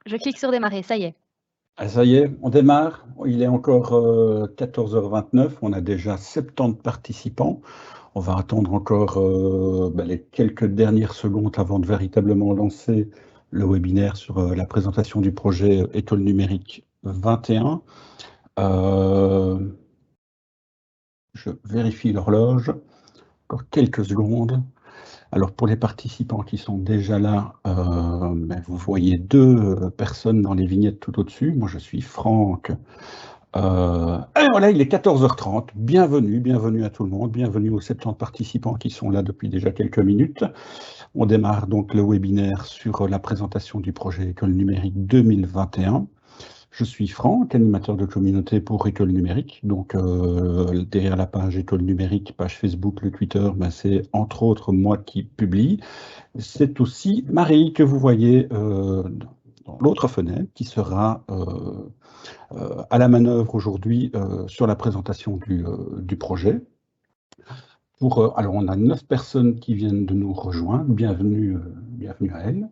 Je clique sur démarrer, ça y est. Ah, ça y est, on démarre. Il est encore 14h29. On a déjà 70 participants. On va attendre encore les quelques dernières secondes avant de véritablement lancer le webinaire sur la présentation du projet École numérique 21. Je vérifie l'horloge. Encore quelques secondes. Alors pour les participants qui sont déjà là, vous voyez deux personnes dans les vignettes tout au-dessus. Moi je suis Franck. Et voilà, il est 14h30. Bienvenue à tout le monde. Bienvenue aux 70 participants qui sont là depuis déjà quelques minutes. On démarre donc le webinaire sur la présentation du projet École numérique 2021. Je suis Franck, animateur de communauté pour École numérique. Donc derrière la page École numérique, page Facebook, le Twitter, c'est entre autres moi qui publie. C'est aussi Marie que vous voyez dans l'autre fenêtre qui sera à la manœuvre aujourd'hui sur la présentation du projet. Alors, on a 9 personnes qui viennent de nous rejoindre. Bienvenue à elles.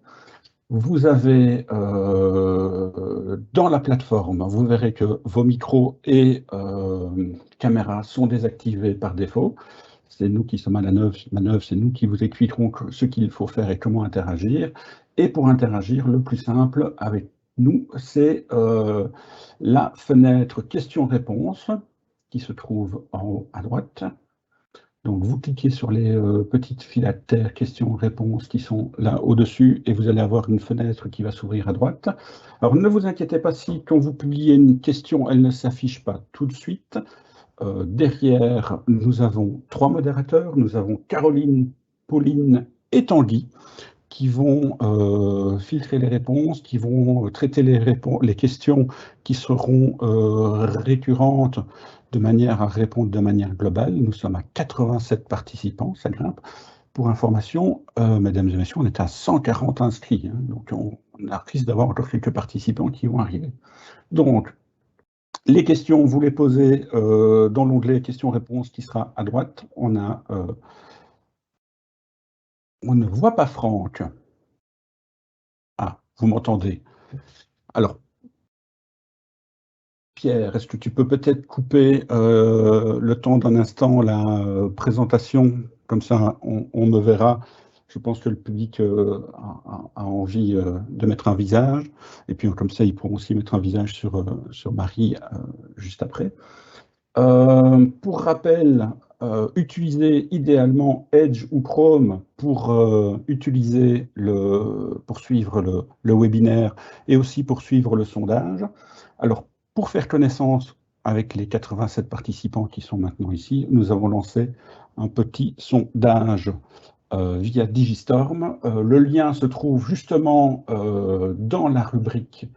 Vous avez dans la plateforme, vous verrez que vos micros et caméras sont désactivés par défaut. C'est nous qui sommes à la manœuvre, c'est nous qui vous expliquerons ce qu'il faut faire et comment interagir. Et pour interagir, le plus simple avec nous, c'est la fenêtre questions-réponses qui se trouve en haut à droite. Donc vous cliquez sur les petites filatères questions-réponses qui sont là au-dessus et vous allez avoir une fenêtre qui va s'ouvrir à droite. Alors ne vous inquiétez pas si quand vous publiez une question, elle ne s'affiche pas tout de suite. Derrière, nous avons 3 modérateurs. Nous avons Caroline, Pauline et Tanguy qui vont filtrer les réponses, qui vont traiter les questions qui seront récurrentes de manière à répondre de manière globale. Nous sommes à 87 participants, ça grimpe. Pour information, mesdames et messieurs, on est à 140 inscrits, hein, donc on risque d'avoir encore quelques participants qui vont arriver. Donc, les questions, vous les posez dans l'onglet questions-réponses qui sera à droite. On ne voit pas Franck. Ah, vous m'entendez? Alors, Pierre, est-ce que tu peux peut-être couper le temps d'un instant la présentation? Comme ça, on me verra. Je pense que le public a envie de mettre un visage. Et puis, comme ça, ils pourront aussi mettre un visage sur Marie juste après. Pour rappel, utilisez idéalement Edge ou Chrome pour suivre le webinaire et aussi pour suivre le sondage. Alors, pour faire connaissance avec les 87 participants qui sont maintenant ici, nous avons lancé un petit sondage via Digistorm. Le lien se trouve justement dans la rubrique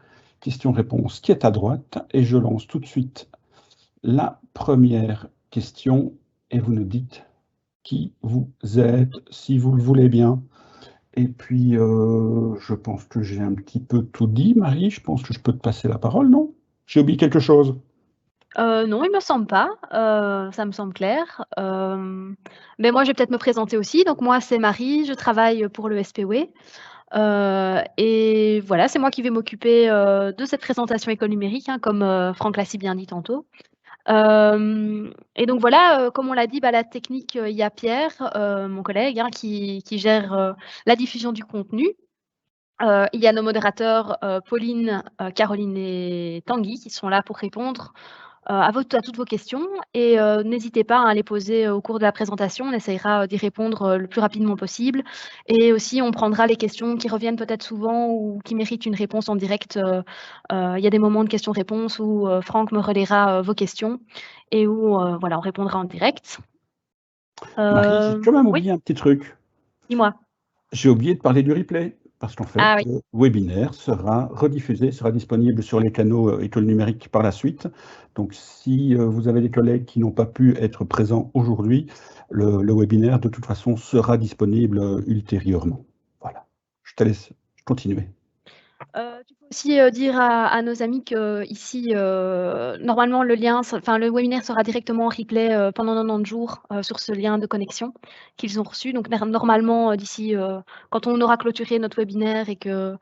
questions-réponses qui est à droite et je lance tout de suite la première question et vous nous dites qui vous êtes, si vous le voulez bien. Et puis, je pense que j'ai un petit peu tout dit, Marie. Je pense que je peux te passer la parole, non? J'ai oublié quelque chose? Non, il me semble pas, ça me semble clair. Mais moi, je vais peut-être me présenter aussi. Donc moi, c'est Marie, je travaille pour le SPW. Et voilà, c'est moi qui vais m'occuper, de cette présentation école numérique, hein, comme, Franck l'a si bien dit tantôt. Et donc voilà, comme on l'a dit, la technique, il y a Pierre, mon collègue, hein, qui gère, la diffusion du contenu. Il y a nos modérateurs, Pauline, Caroline et Tanguy qui sont là pour répondre, à toutes vos questions et n'hésitez pas à les poser au cours de la présentation. On essayera d'y répondre, le plus rapidement possible et aussi on prendra les questions qui reviennent peut-être souvent ou qui méritent une réponse en direct. Il y a des moments de questions-réponses où, Franck me relaiera, vos questions et où, voilà, on répondra en direct. Marie, j'ai quand même Oui, oublié un petit truc. dis-moi? J'ai oublié de parler du replay, parce qu'en fait, Ah oui. le webinaire sera rediffusé, sera disponible sur les canaux École numérique par la suite. Donc, si vous avez des collègues qui n'ont pas pu être présents aujourd'hui, le webinaire, de toute façon, sera disponible ultérieurement. Voilà. Je te laisse continuer. Tu peux aussi, dire à nos amis qu'ici, normalement le webinaire sera directement en replay, pendant 90 jours, sur ce lien de connexion qu'ils ont reçu. Donc normalement, d'ici, quand on aura clôturé notre webinaire et que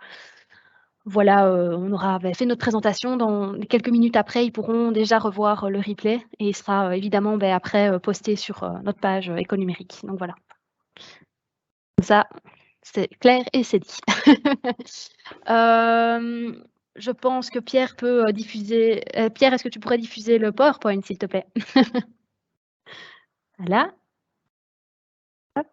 voilà, on aura fait notre présentation. Dans quelques minutes après, ils pourront déjà revoir le replay et il sera évidemment après posté sur notre page École numérique. Donc voilà. Comme ça, c'est clair et c'est dit. Je pense que Pierre peut diffuser. Pierre, est-ce que tu pourrais diffuser le PowerPoint, s'il te plaît? Voilà. Hop.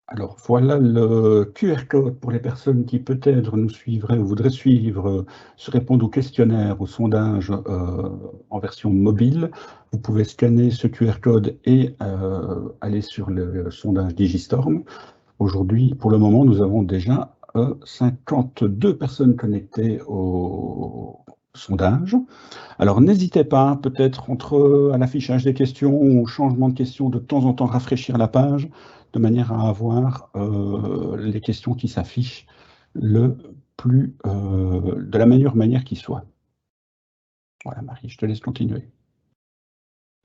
Alors voilà le QR code pour les personnes qui peut-être nous suivraient ou voudraient suivre, se répondre au questionnaire, au sondage en version mobile. Vous pouvez scanner ce QR code et aller sur le sondage Digistorm. Aujourd'hui, pour le moment, nous avons déjà 52 personnes connectées au sondage. Alors n'hésitez pas, peut-être à l'affichage des questions ou au changement de questions, de temps en temps rafraîchir la page de manière à avoir les questions qui s'affichent de la meilleure manière qui soit. Voilà Marie, je te laisse continuer.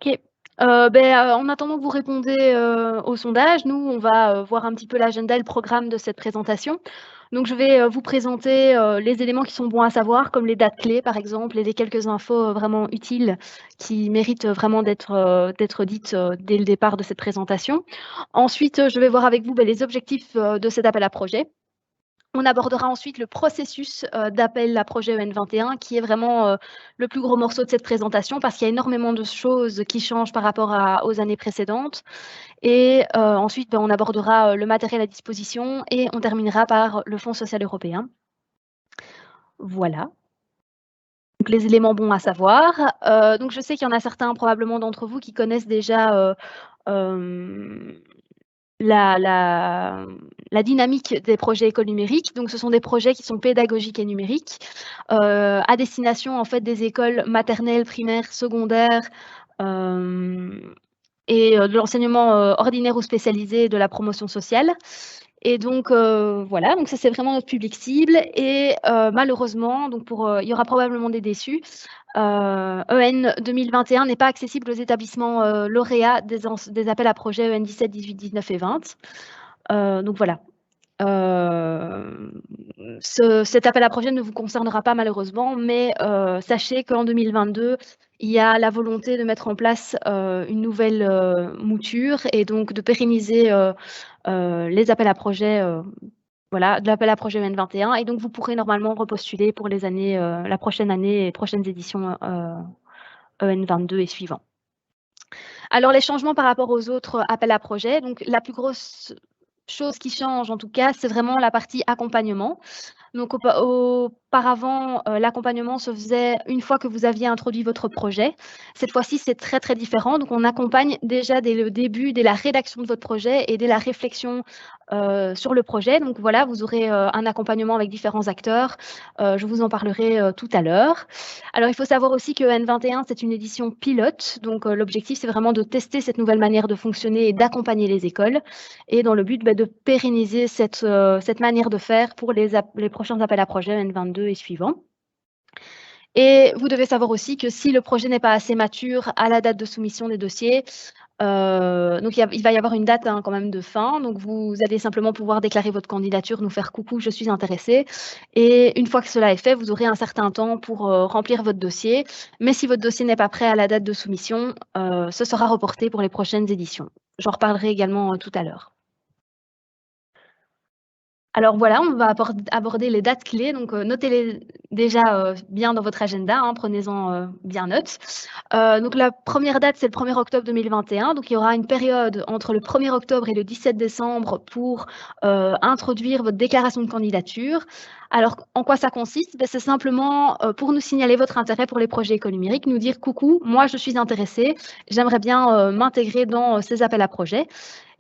OK. En attendant que vous répondez au sondage, nous, on va voir un petit peu l'agenda et le programme de cette présentation. Donc je vais vous présenter les éléments qui sont bons à savoir, comme les dates clés par exemple, et les quelques infos vraiment utiles qui méritent vraiment d'être dites dès le départ de cette présentation. Ensuite, je vais voir avec vous les objectifs de cet appel à projet. On abordera ensuite le processus d'appel à projet EN21 qui est vraiment le plus gros morceau de cette présentation parce qu'il y a énormément de choses qui changent par rapport aux années précédentes. Et ensuite, on abordera le matériel à disposition et on terminera par le Fonds social européen. Voilà. Donc les éléments bons à savoir. Donc je sais qu'il y en a certains probablement d'entre vous qui connaissent déjà la dynamique des projets écoles numériques. Donc, ce sont des projets qui sont pédagogiques et numériques à destination en fait des écoles maternelles, primaires, secondaires et de l'enseignement ordinaire ou spécialisé de la promotion sociale. Et donc, voilà, donc ça, c'est vraiment notre public cible. Et malheureusement, donc il y aura probablement des déçus. EN 2021 n'est pas accessible aux établissements lauréats des appels à projets EN 17, 18, 19 et 20. Donc voilà. Cet appel à projet ne vous concernera pas malheureusement, mais sachez qu'en 2022, il y a la volonté de mettre en place une nouvelle mouture et donc de pérenniser les appels à projets, voilà, de l'appel à projet EN 21. Et donc, vous pourrez normalement repostuler pour les années, la prochaine année et prochaines éditions EN 22 et suivants. Alors, les changements par rapport aux autres appels à projets, donc la plus grosse chose qui change en tout cas, c'est vraiment la partie accompagnement. Donc auparavant, l'accompagnement se faisait une fois que vous aviez introduit votre projet. Cette fois-ci, c'est très, très différent. Donc on accompagne déjà dès le début, dès la rédaction de votre projet et dès la réflexion sur le projet. Donc voilà, vous aurez un accompagnement avec différents acteurs. Je vous en parlerai tout à l'heure. Alors il faut savoir aussi que N21, c'est une édition pilote. Donc l'objectif, c'est vraiment de tester cette nouvelle manière de fonctionner et d'accompagner les écoles. Et dans le but de pérenniser cette manière de faire pour les prochains appels à projets N22 et suivants. Et vous devez savoir aussi que si le projet n'est pas assez mature à la date de soumission des dossiers, donc il va y avoir une date quand même de fin. Donc vous allez simplement pouvoir déclarer votre candidature, nous faire coucou, je suis intéressée. Et une fois que cela est fait, vous aurez un certain temps pour remplir votre dossier. Mais si votre dossier n'est pas prêt à la date de soumission, ce sera reporté pour les prochaines éditions. J'en reparlerai également tout à l'heure. Alors voilà, on va aborder les dates clés, donc notez-les déjà bien dans votre agenda, prenez-en bien note. Donc la première date, c'est le 1er octobre 2021, donc il y aura une période entre le 1er octobre et le 17 décembre pour introduire votre déclaration de candidature. Alors, en quoi ça consiste? C'est simplement pour nous signaler votre intérêt pour les projets écoles numériques, nous dire « Coucou, moi je suis intéressée, j'aimerais bien m'intégrer dans ces appels à projets ».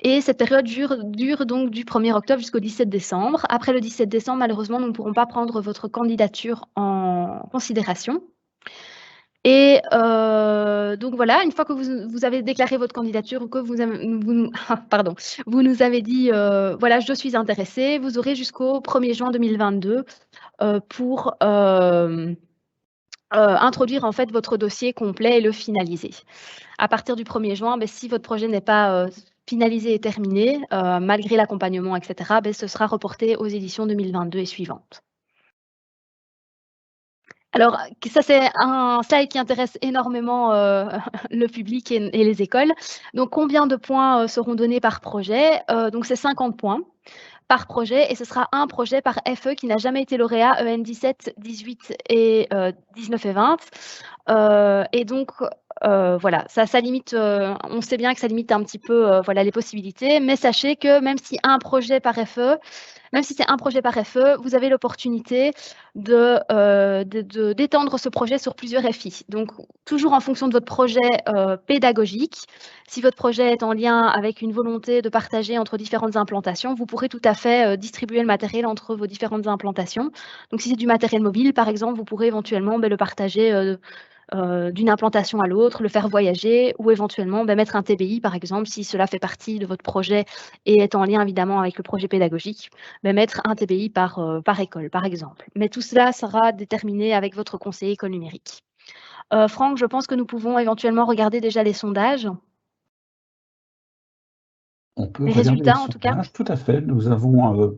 Et cette période dure donc du 1er octobre jusqu'au 17 décembre. Après le 17 décembre, malheureusement, nous ne pourrons pas prendre votre candidature en considération. Et donc voilà, une fois que vous avez déclaré votre candidature ou que vous nous avez dit voilà, je suis intéressée, vous aurez jusqu'au 1er juin 2022 pour introduire en fait votre dossier complet et le finaliser. À partir du 1er juin, si votre projet n'est pas finalisé et terminé, malgré l'accompagnement, etc., ce sera reporté aux éditions 2022 et suivantes. Alors, ça, c'est un slide qui intéresse énormément le public et les écoles. Donc, combien de points seront donnés par projet? Donc, c'est 50 points par projet et ce sera un projet par FE qui n'a jamais été lauréat EN 17, 18 et 19 et 20. Et donc, voilà, ça limite, on sait bien que ça limite un petit peu voilà, les possibilités, mais sachez que même si un projet par FE, même si c'est un projet par FE, vous avez l'opportunité d'étendre ce projet sur plusieurs FI. Donc, toujours en fonction de votre projet pédagogique. Si votre projet est en lien avec une volonté de partager entre différentes implantations, vous pourrez tout à fait distribuer le matériel entre vos différentes implantations. Donc, si c'est du matériel mobile, par exemple, vous pourrez éventuellement le partager d'une implantation à l'autre, le faire voyager ou éventuellement mettre un TBI, par exemple, si cela fait partie de votre projet et est en lien évidemment avec le projet pédagogique, mettre un TBI par école, par exemple. Mais tout cela sera déterminé avec votre conseiller école numérique. Franck, je pense que nous pouvons éventuellement regarder déjà les sondages. On peut les regarder résultats, les en tout cas. sondages, tout à fait. Nous avons...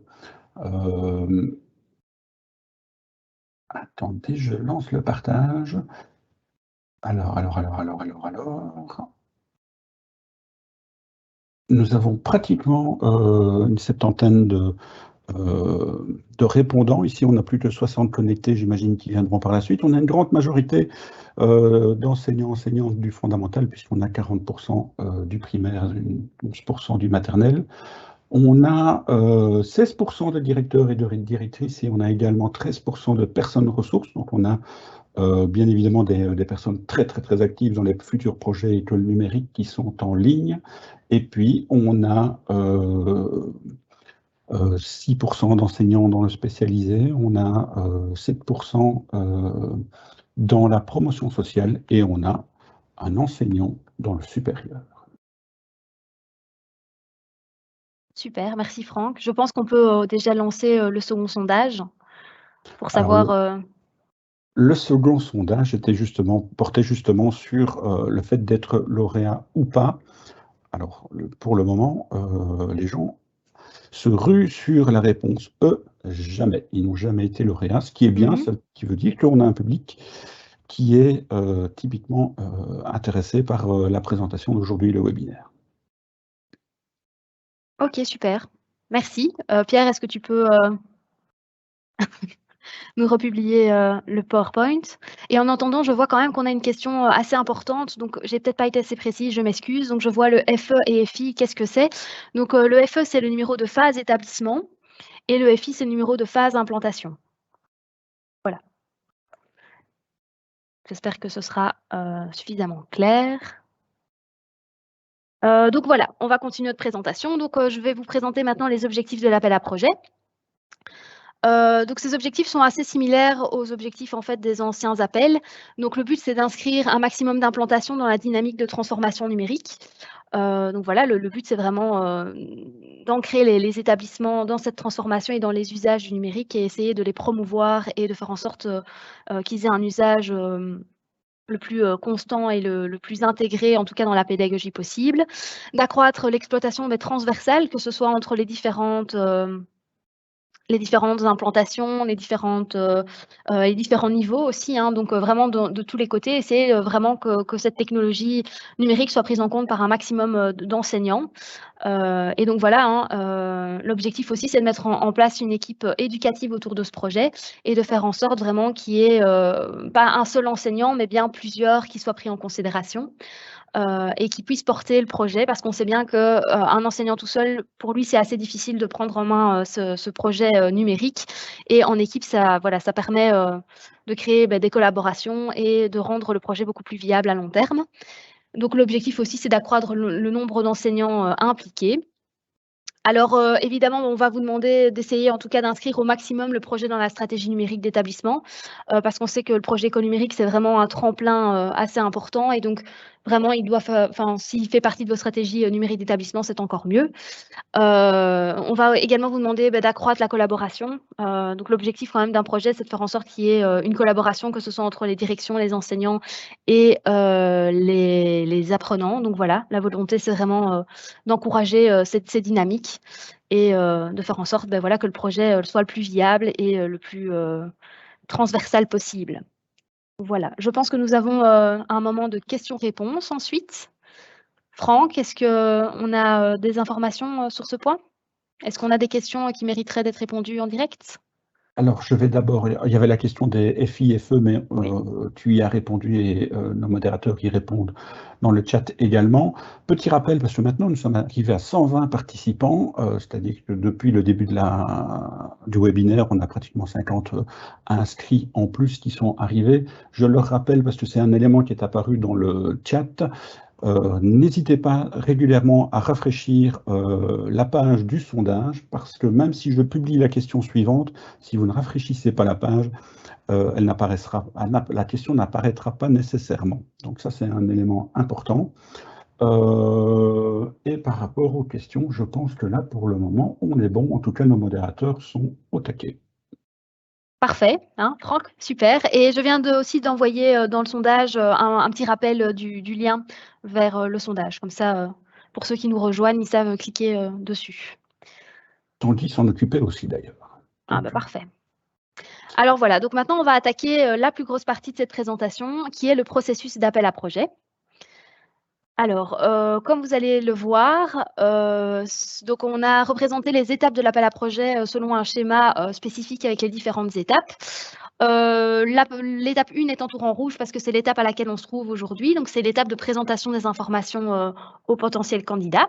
attendez, je lance le partage. Alors. Nous avons pratiquement une septantaine de répondants. Ici, on a plus de 60 connectés, j'imagine, qui viendront par la suite. On a une grande majorité d'enseignantes du fondamental, puisqu'on a 40% du primaire, 11% du maternel. On a 16% de directeurs et de directrices et on a également 13% de personnes ressources. Donc, on a bien évidemment des personnes très actives dans les futurs projets écoles numériques qui sont en ligne. Et puis, on a 6% d'enseignants dans le spécialisé, on a 7% dans la promotion sociale et on a un enseignant dans le supérieur. Super, merci Franck. Je pense qu'on peut déjà lancer le second sondage pour savoir... Alors, le second sondage portait justement sur le fait d'être lauréat ou pas. Alors, pour le moment, les gens se ruent sur la réponse E, jamais. Ils n'ont jamais été lauréats, ce qui est bien, ce qui veut dire qu'on a un public qui est typiquement intéressé par la présentation d'aujourd'hui, le webinaire. Ok, super. Merci. Pierre, est-ce que tu peux nous republier le PowerPoint? Et en attendant, je vois quand même qu'on a une question assez importante. Donc, j'ai peut-être pas été assez précise, je m'excuse. Donc, je vois le FE et FI, qu'est-ce que c'est? Donc, le FE, c'est le numéro de phase établissement et le FI, c'est le numéro de phase implantation. Voilà. J'espère que ce sera suffisamment clair. Donc voilà, on va continuer notre présentation. Donc, je vais vous présenter maintenant les objectifs de l'appel à projet. Donc ces objectifs sont assez similaires aux objectifs en fait des anciens appels. Donc le but, c'est d'inscrire un maximum d'implantations dans la dynamique de transformation numérique. Donc voilà, le but, c'est vraiment d'ancrer les établissements dans cette transformation et dans les usages du numérique et essayer de les promouvoir et de faire en sorte qu'ils aient un usage le plus constant et le plus intégré, en tout cas dans la pédagogie possible. D'accroître l'exploitation transversale, que ce soit entre les différentes implantations, les différents niveaux aussi, hein, donc vraiment de tous les côtés, essayer vraiment que cette technologie numérique soit prise en compte par un maximum d'enseignants. Et donc voilà, hein, l'objectif aussi, c'est de mettre en place une équipe éducative autour de ce projet et de faire en sorte vraiment qu'il y ait pas un seul enseignant, mais bien plusieurs qui soient pris en considération. Et qui puisse porter le projet parce qu'on sait bien qu'un enseignant tout seul, pour lui, c'est assez difficile de prendre en main ce projet numérique. Et en équipe, ça permet de créer des collaborations et de rendre le projet beaucoup plus viable à long terme. Donc l'objectif aussi, c'est d'accroître le nombre d'enseignants impliqués. Alors, évidemment, on va vous demander d'essayer en tout cas d'inscrire au maximum le projet dans la stratégie numérique d'établissement, parce qu'on sait que le projet école numérique, c'est vraiment un tremplin assez important et donc vraiment, s'il fait partie de vos stratégies numériques d'établissement, c'est encore mieux. On va également vous demander d'accroître la collaboration. Donc l'objectif quand même d'un projet, c'est de faire en sorte qu'il y ait une collaboration, que ce soit entre les directions, les enseignants et les apprenants. Donc voilà, la volonté, c'est vraiment d'encourager ces dynamiques et de faire en sorte voilà, que le projet soit le plus viable et le plus transversal possible. Voilà, je pense que nous avons un moment de questions-réponses ensuite. Franck, est-ce qu'on a des informations sur ce point? Est-ce qu'on a des questions qui mériteraient d'être répondues en direct? Alors, je vais d'abord, il y avait la question des FI, FE, mais Oui. tu y as répondu et nos modérateurs y répondent dans le chat également. Petit rappel, parce que maintenant nous sommes arrivés à 120 participants, c'est-à-dire que depuis le début du webinaire, on a pratiquement 50 inscrits en plus qui sont arrivés. Je leur rappelle, parce que c'est un élément qui est apparu dans le chat, n'hésitez pas régulièrement à rafraîchir la page du sondage, parce que même si je publie la question suivante, si vous ne rafraîchissez pas la page, la question n'apparaîtra pas nécessairement. Donc ça, c'est un élément important. Et par rapport aux questions, je pense que là, pour le moment, on est bon. En tout cas, nos modérateurs sont au taquet. Parfait, hein, Franck, super. Et je viens aussi d'envoyer dans le sondage un petit rappel du lien vers le sondage. Comme ça, pour ceux qui nous rejoignent, ils savent cliquer dessus. Tanguy s'en occupait aussi, d'ailleurs. Ah bah parfait. Alors voilà, donc maintenant, on va attaquer la plus grosse partie de cette présentation, qui est le processus d'appel à projet. Alors, comme vous allez le voir, donc on a représenté les étapes de l'appel à projet selon un schéma spécifique avec les différentes étapes. L'étape 1 est en tour en rouge parce que c'est l'étape à laquelle on se trouve aujourd'hui. Donc, c'est l'étape de présentation des informations aux potentiels candidats.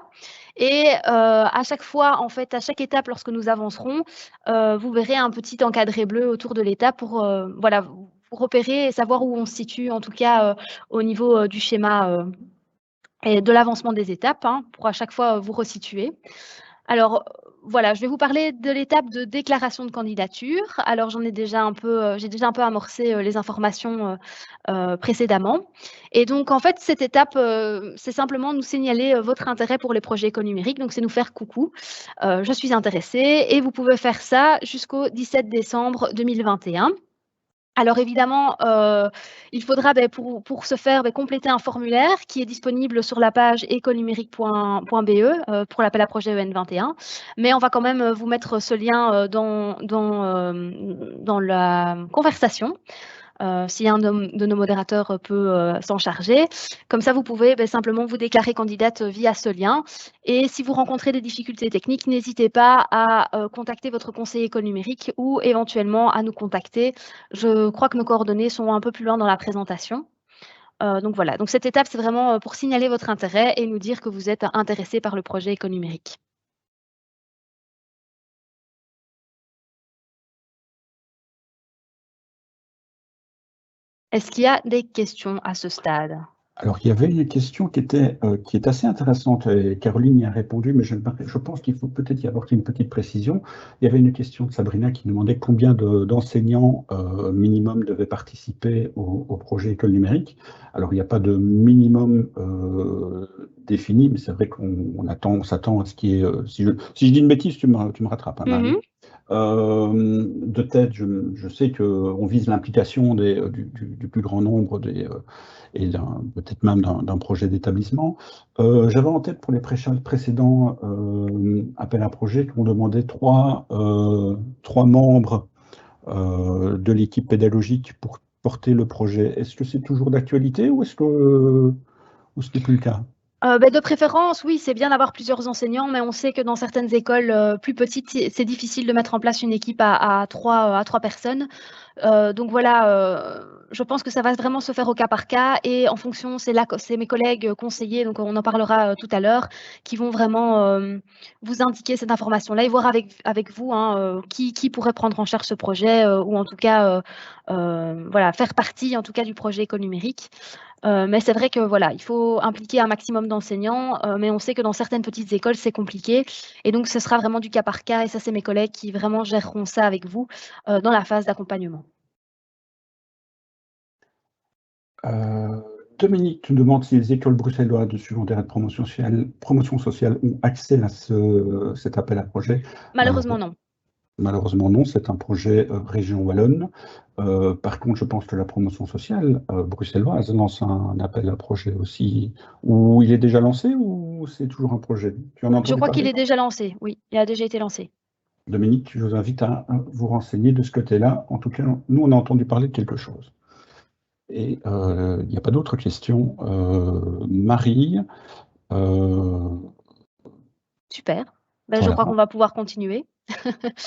Et à chaque fois, en fait, à chaque étape, lorsque nous avancerons, vous verrez un petit encadré bleu autour de l'étape pour voilà, vous repérer et savoir où on se situe, en tout cas au niveau du schéma et de l'avancement des étapes, hein, pour à chaque fois vous resituer. Alors voilà, je vais vous parler de l'étape de déclaration de candidature. Alors j'ai déjà un peu amorcé les informations précédemment. Et donc en fait, cette étape, c'est simplement nous signaler votre intérêt pour les projets éconumériques. Donc c'est nous faire coucou, je suis intéressée, et vous pouvez faire ça jusqu'au 17 décembre 2021. Alors évidemment, il faudra pour ce faire compléter un formulaire qui est disponible sur la page écolenumérique.be pour l'appel à projet EN21. Mais on va quand même vous mettre ce lien dans la conversation. Si un de nos modérateurs peut s'en charger. Comme ça, vous pouvez simplement vous déclarer candidate via ce lien. Et si vous rencontrez des difficultés techniques, n'hésitez pas à contacter votre conseiller éconumérique ou éventuellement à nous contacter. Je crois que nos coordonnées sont un peu plus loin dans la présentation. Donc voilà, donc cette étape, c'est vraiment pour signaler votre intérêt et nous dire que vous êtes intéressé par le projet éconumérique. Est-ce qu'il y a des questions à ce stade? Alors, il y avait une question qui est assez intéressante, et Caroline y a répondu, mais je pense qu'il faut peut-être y apporter une petite précision. Il y avait une question de Sabrina qui demandait combien d'enseignants minimum devaient participer au projet École numérique. Alors, il n'y a pas de minimum défini, mais c'est vrai on s'attend à ce qui est... si je dis une bêtise, tu me rattrapes, hein, Marie. De tête, je sais qu'on vise l'implication du plus grand nombre et peut-être même d'un projet d'établissement. J'avais en tête pour les précédents appels à projets qu'on demandait trois membres de l'équipe pédagogique pour porter le projet. Est-ce que c'est toujours d'actualité ou ce n'est plus le cas? De préférence, oui, c'est bien d'avoir plusieurs enseignants, mais on sait que dans certaines écoles plus petites, c'est difficile de mettre en place une équipe à trois personnes. Donc voilà, je pense que ça va vraiment se faire au cas par cas et en fonction, c'est mes collègues conseillers, donc on en parlera tout à l'heure, qui vont vraiment vous indiquer cette information-là et voir avec vous hein, qui pourrait prendre en charge ce projet ou en tout cas voilà, faire partie en tout cas du projet éconumérique. Mais c'est vrai que voilà, il faut impliquer un maximum d'enseignants, mais on sait que dans certaines petites écoles, c'est compliqué. Et donc, ce sera vraiment du cas par cas. Et ça, c'est mes collègues qui vraiment géreront ça avec vous dans la phase d'accompagnement. Dominique, tu demandes si les écoles bruxelloises de secondaire et de promotion sociale ont accès à cet appel à projet. Malheureusement, non. Malheureusement, non, c'est un projet région wallonne. Par contre, je pense que la promotion sociale bruxelloise lance un appel à projet aussi. Ou il est déjà lancé ou c'est toujours un projet? Tu en as Je entendu crois qu'il parler? est déjà lancé, oui, il a déjà été lancé. Dominique, je vous invite à vous renseigner de ce côté-là. En tout cas, nous, on a entendu parler de quelque chose. Et il n'y a pas d'autres questions. Marie, Super. Ben, je voilà. crois qu'on va pouvoir continuer.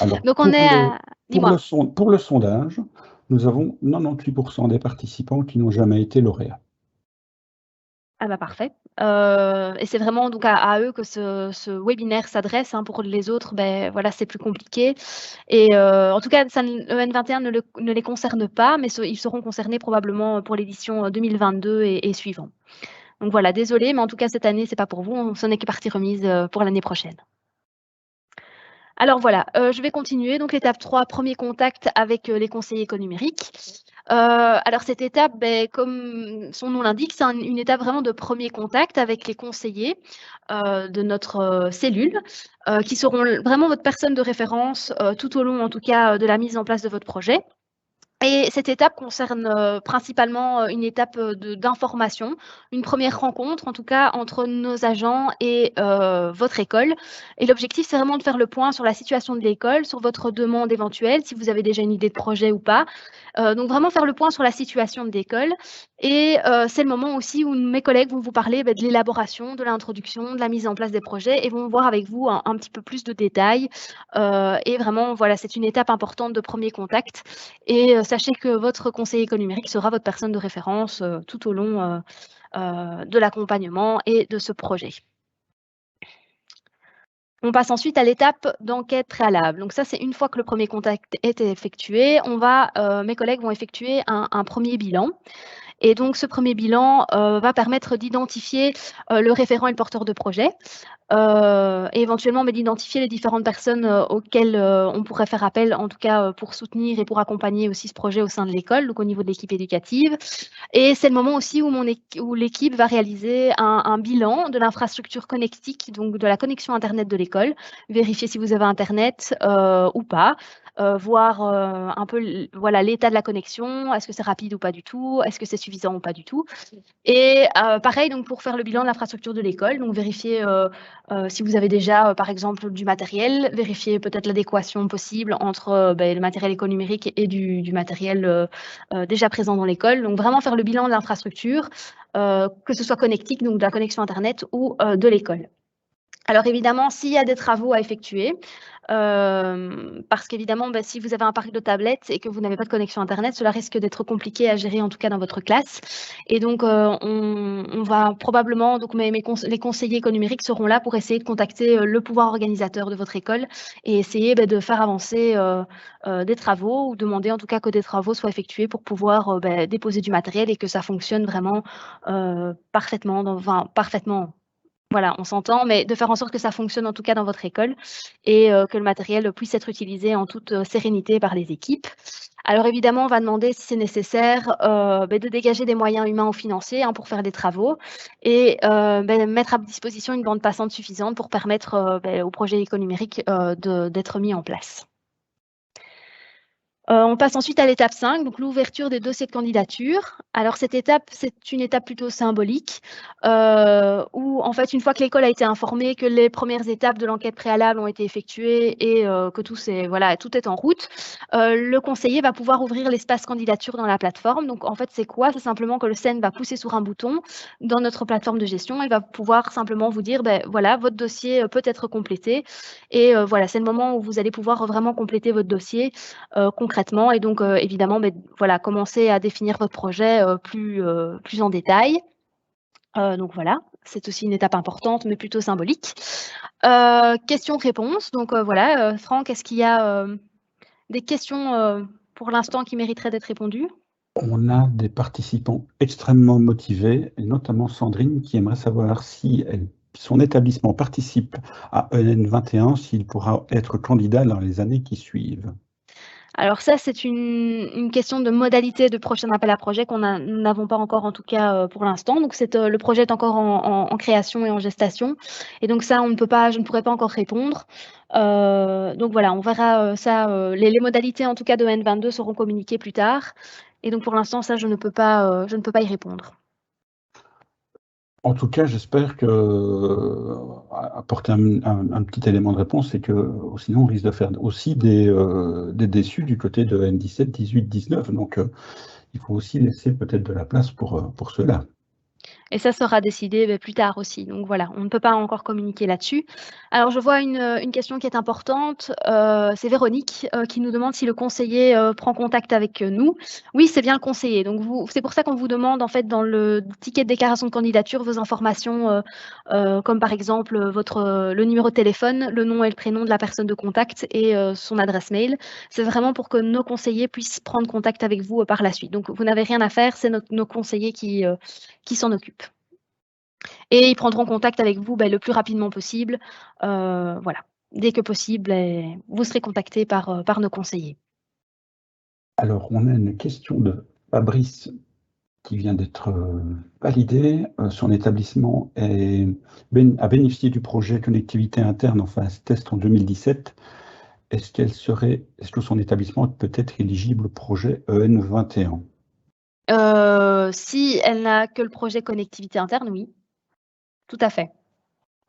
Alors, Donc on est à... Dis-moi. pour le sondage, nous avons 98% des participants qui n'ont jamais été lauréats. Ah bah parfait. Et c'est vraiment donc à eux que ce webinaire s'adresse, hein. Pour les autres, ben voilà, c'est plus compliqué et en tout cas, ça ne EN21 ne les concerne pas, mais ils seront concernés probablement pour l'édition 2022 et suivants. Donc voilà, désolée, mais en tout cas cette année, c'est pas pour vous, ce n'est que partie remise pour l'année prochaine. Alors voilà, je vais continuer. Donc l'étape 3, premier contact avec les conseillers éconumériques. Alors cette étape, comme son nom l'indique, c'est une étape vraiment de premier contact avec les conseillers de notre cellule, qui seront vraiment votre personne de référence tout au long, en tout cas, de la mise en place de votre projet. Et cette étape concerne principalement une étape d'information, une première rencontre en tout cas entre nos agents et votre école. Et l'objectif, c'est vraiment de faire le point sur la situation de l'école, sur votre demande éventuelle, si vous avez déjà une idée de projet ou pas. Donc vraiment faire le point sur la situation de l'école. Et c'est le moment aussi où mes collègues vont vous parler de l'élaboration, de l'introduction, de la mise en place des projets et vont voir avec vous un petit peu plus de détails. Et vraiment, voilà, c'est une étape importante de premier contact. Et sachez que votre conseiller éconumérique sera votre personne de référence tout au long de l'accompagnement et de ce projet. On passe ensuite à l'étape d'enquête préalable. Donc ça, c'est une fois que le premier contact est effectué, mes collègues vont effectuer un premier bilan. Et donc, ce premier bilan va permettre d'identifier le référent et le porteur de projet, et éventuellement d'identifier les différentes personnes auxquelles on pourrait faire appel, en tout cas pour soutenir et pour accompagner aussi ce projet au sein de l'école, donc au niveau de l'équipe éducative. Et c'est le moment aussi où l'équipe va réaliser un bilan de l'infrastructure connectique, donc de la connexion Internet de l'école, vérifier si vous avez Internet ou pas, voir un peu voilà, l'état de la connexion, est-ce que c'est rapide ou pas du tout, est-ce que c'est suffisant ou pas du tout. Et pareil, donc pour faire le bilan de l'infrastructure de l'école, donc vérifier si vous avez déjà, par exemple, du matériel, vérifier peut-être l'adéquation possible entre le matériel éconumérique et du matériel déjà présent dans l'école. Donc vraiment faire le bilan de l'infrastructure, que ce soit connectique, donc de la connexion Internet ou de l'école. Alors évidemment, s'il y a des travaux à effectuer, parce qu'évidemment, si vous avez un parc de tablettes et que vous n'avez pas de connexion Internet, cela risque d'être compliqué à gérer, en tout cas dans votre classe. Et donc, on va probablement, donc les conseillers éconumériques seront là pour essayer de contacter le pouvoir organisateur de votre école et essayer de faire avancer des travaux ou demander en tout cas que des travaux soient effectués pour pouvoir déposer du matériel et que ça fonctionne vraiment parfaitement. Voilà, on s'entend, mais de faire en sorte que ça fonctionne en tout cas dans votre école et que le matériel puisse être utilisé en toute sérénité par les équipes. Alors évidemment, on va demander si c'est nécessaire de dégager des moyens humains ou financiers pour faire des travaux et mettre à disposition une bande passante suffisante pour permettre au projet éconumérique d'être mis en place. On passe ensuite à l'étape 5, donc l'ouverture des dossiers de candidature. Alors cette étape, c'est une étape plutôt symbolique, où en fait, une fois que l'école a été informée que les premières étapes de l'enquête préalable ont été effectuées et que tout est en route, le conseiller va pouvoir ouvrir l'espace candidature dans la plateforme. Donc en fait, c'est quoi? C'est simplement que le SEN va pousser sur un bouton dans notre plateforme de gestion et va pouvoir simplement vous dire, voilà, votre dossier peut être complété. Et voilà, c'est le moment où vous allez pouvoir vraiment compléter votre dossier concrètement et donc évidemment voilà, commencer à définir votre projet plus en détail. Donc voilà, c'est aussi une étape importante mais plutôt symbolique. Questions-réponses. Donc voilà, Franck, est-ce qu'il y a des questions pour l'instant qui mériteraient d'être répondues? On a des participants extrêmement motivés, et notamment Sandrine, qui aimerait savoir si son établissement participe à EN21, s'il pourra être candidat dans les années qui suivent. Alors ça, c'est une question de modalité de prochain appel à projet nous n'avons pas encore, en tout cas, pour l'instant. Donc le projet est encore en création et en gestation et donc ça, je ne pourrais pas encore répondre. Donc voilà, on verra, ça, les modalités, en tout cas, de N22 seront communiquées plus tard et donc pour l'instant, ça, je ne peux pas y répondre. En tout cas, j'espère que apporter un petit élément de réponse, c'est que sinon on risque de faire aussi des déçus du côté de N17, 18, 19. Donc il faut aussi laisser peut-être de la place pour cela. Et ça sera décidé, plus tard aussi. Donc voilà, on ne peut pas encore communiquer là-dessus. Alors je vois une question qui est importante, c'est Véronique, qui nous demande si le conseiller, prend contact avec, nous. Oui, c'est bien le conseiller. Donc c'est pour ça qu'on vous demande en fait dans le ticket de déclaration de candidature vos informations, comme par exemple, le numéro de téléphone, le nom et le prénom de la personne de contact et son adresse mail. C'est vraiment pour que nos conseillers puissent prendre contact avec vous, par la suite. Donc vous n'avez rien à faire, c'est nos conseillers qui s'en occupent. Et ils prendront contact avec vous, le plus rapidement possible. Voilà, dès que possible, vous serez contactés par nos conseillers. Alors, on a une question de Fabrice qui vient d'être validée. Son établissement a bénéficié du projet connectivité interne en phase test en 2017. Est-ce que son établissement peut être éligible au projet EN21? Si elle n'a que le projet connectivité interne, oui, tout à fait.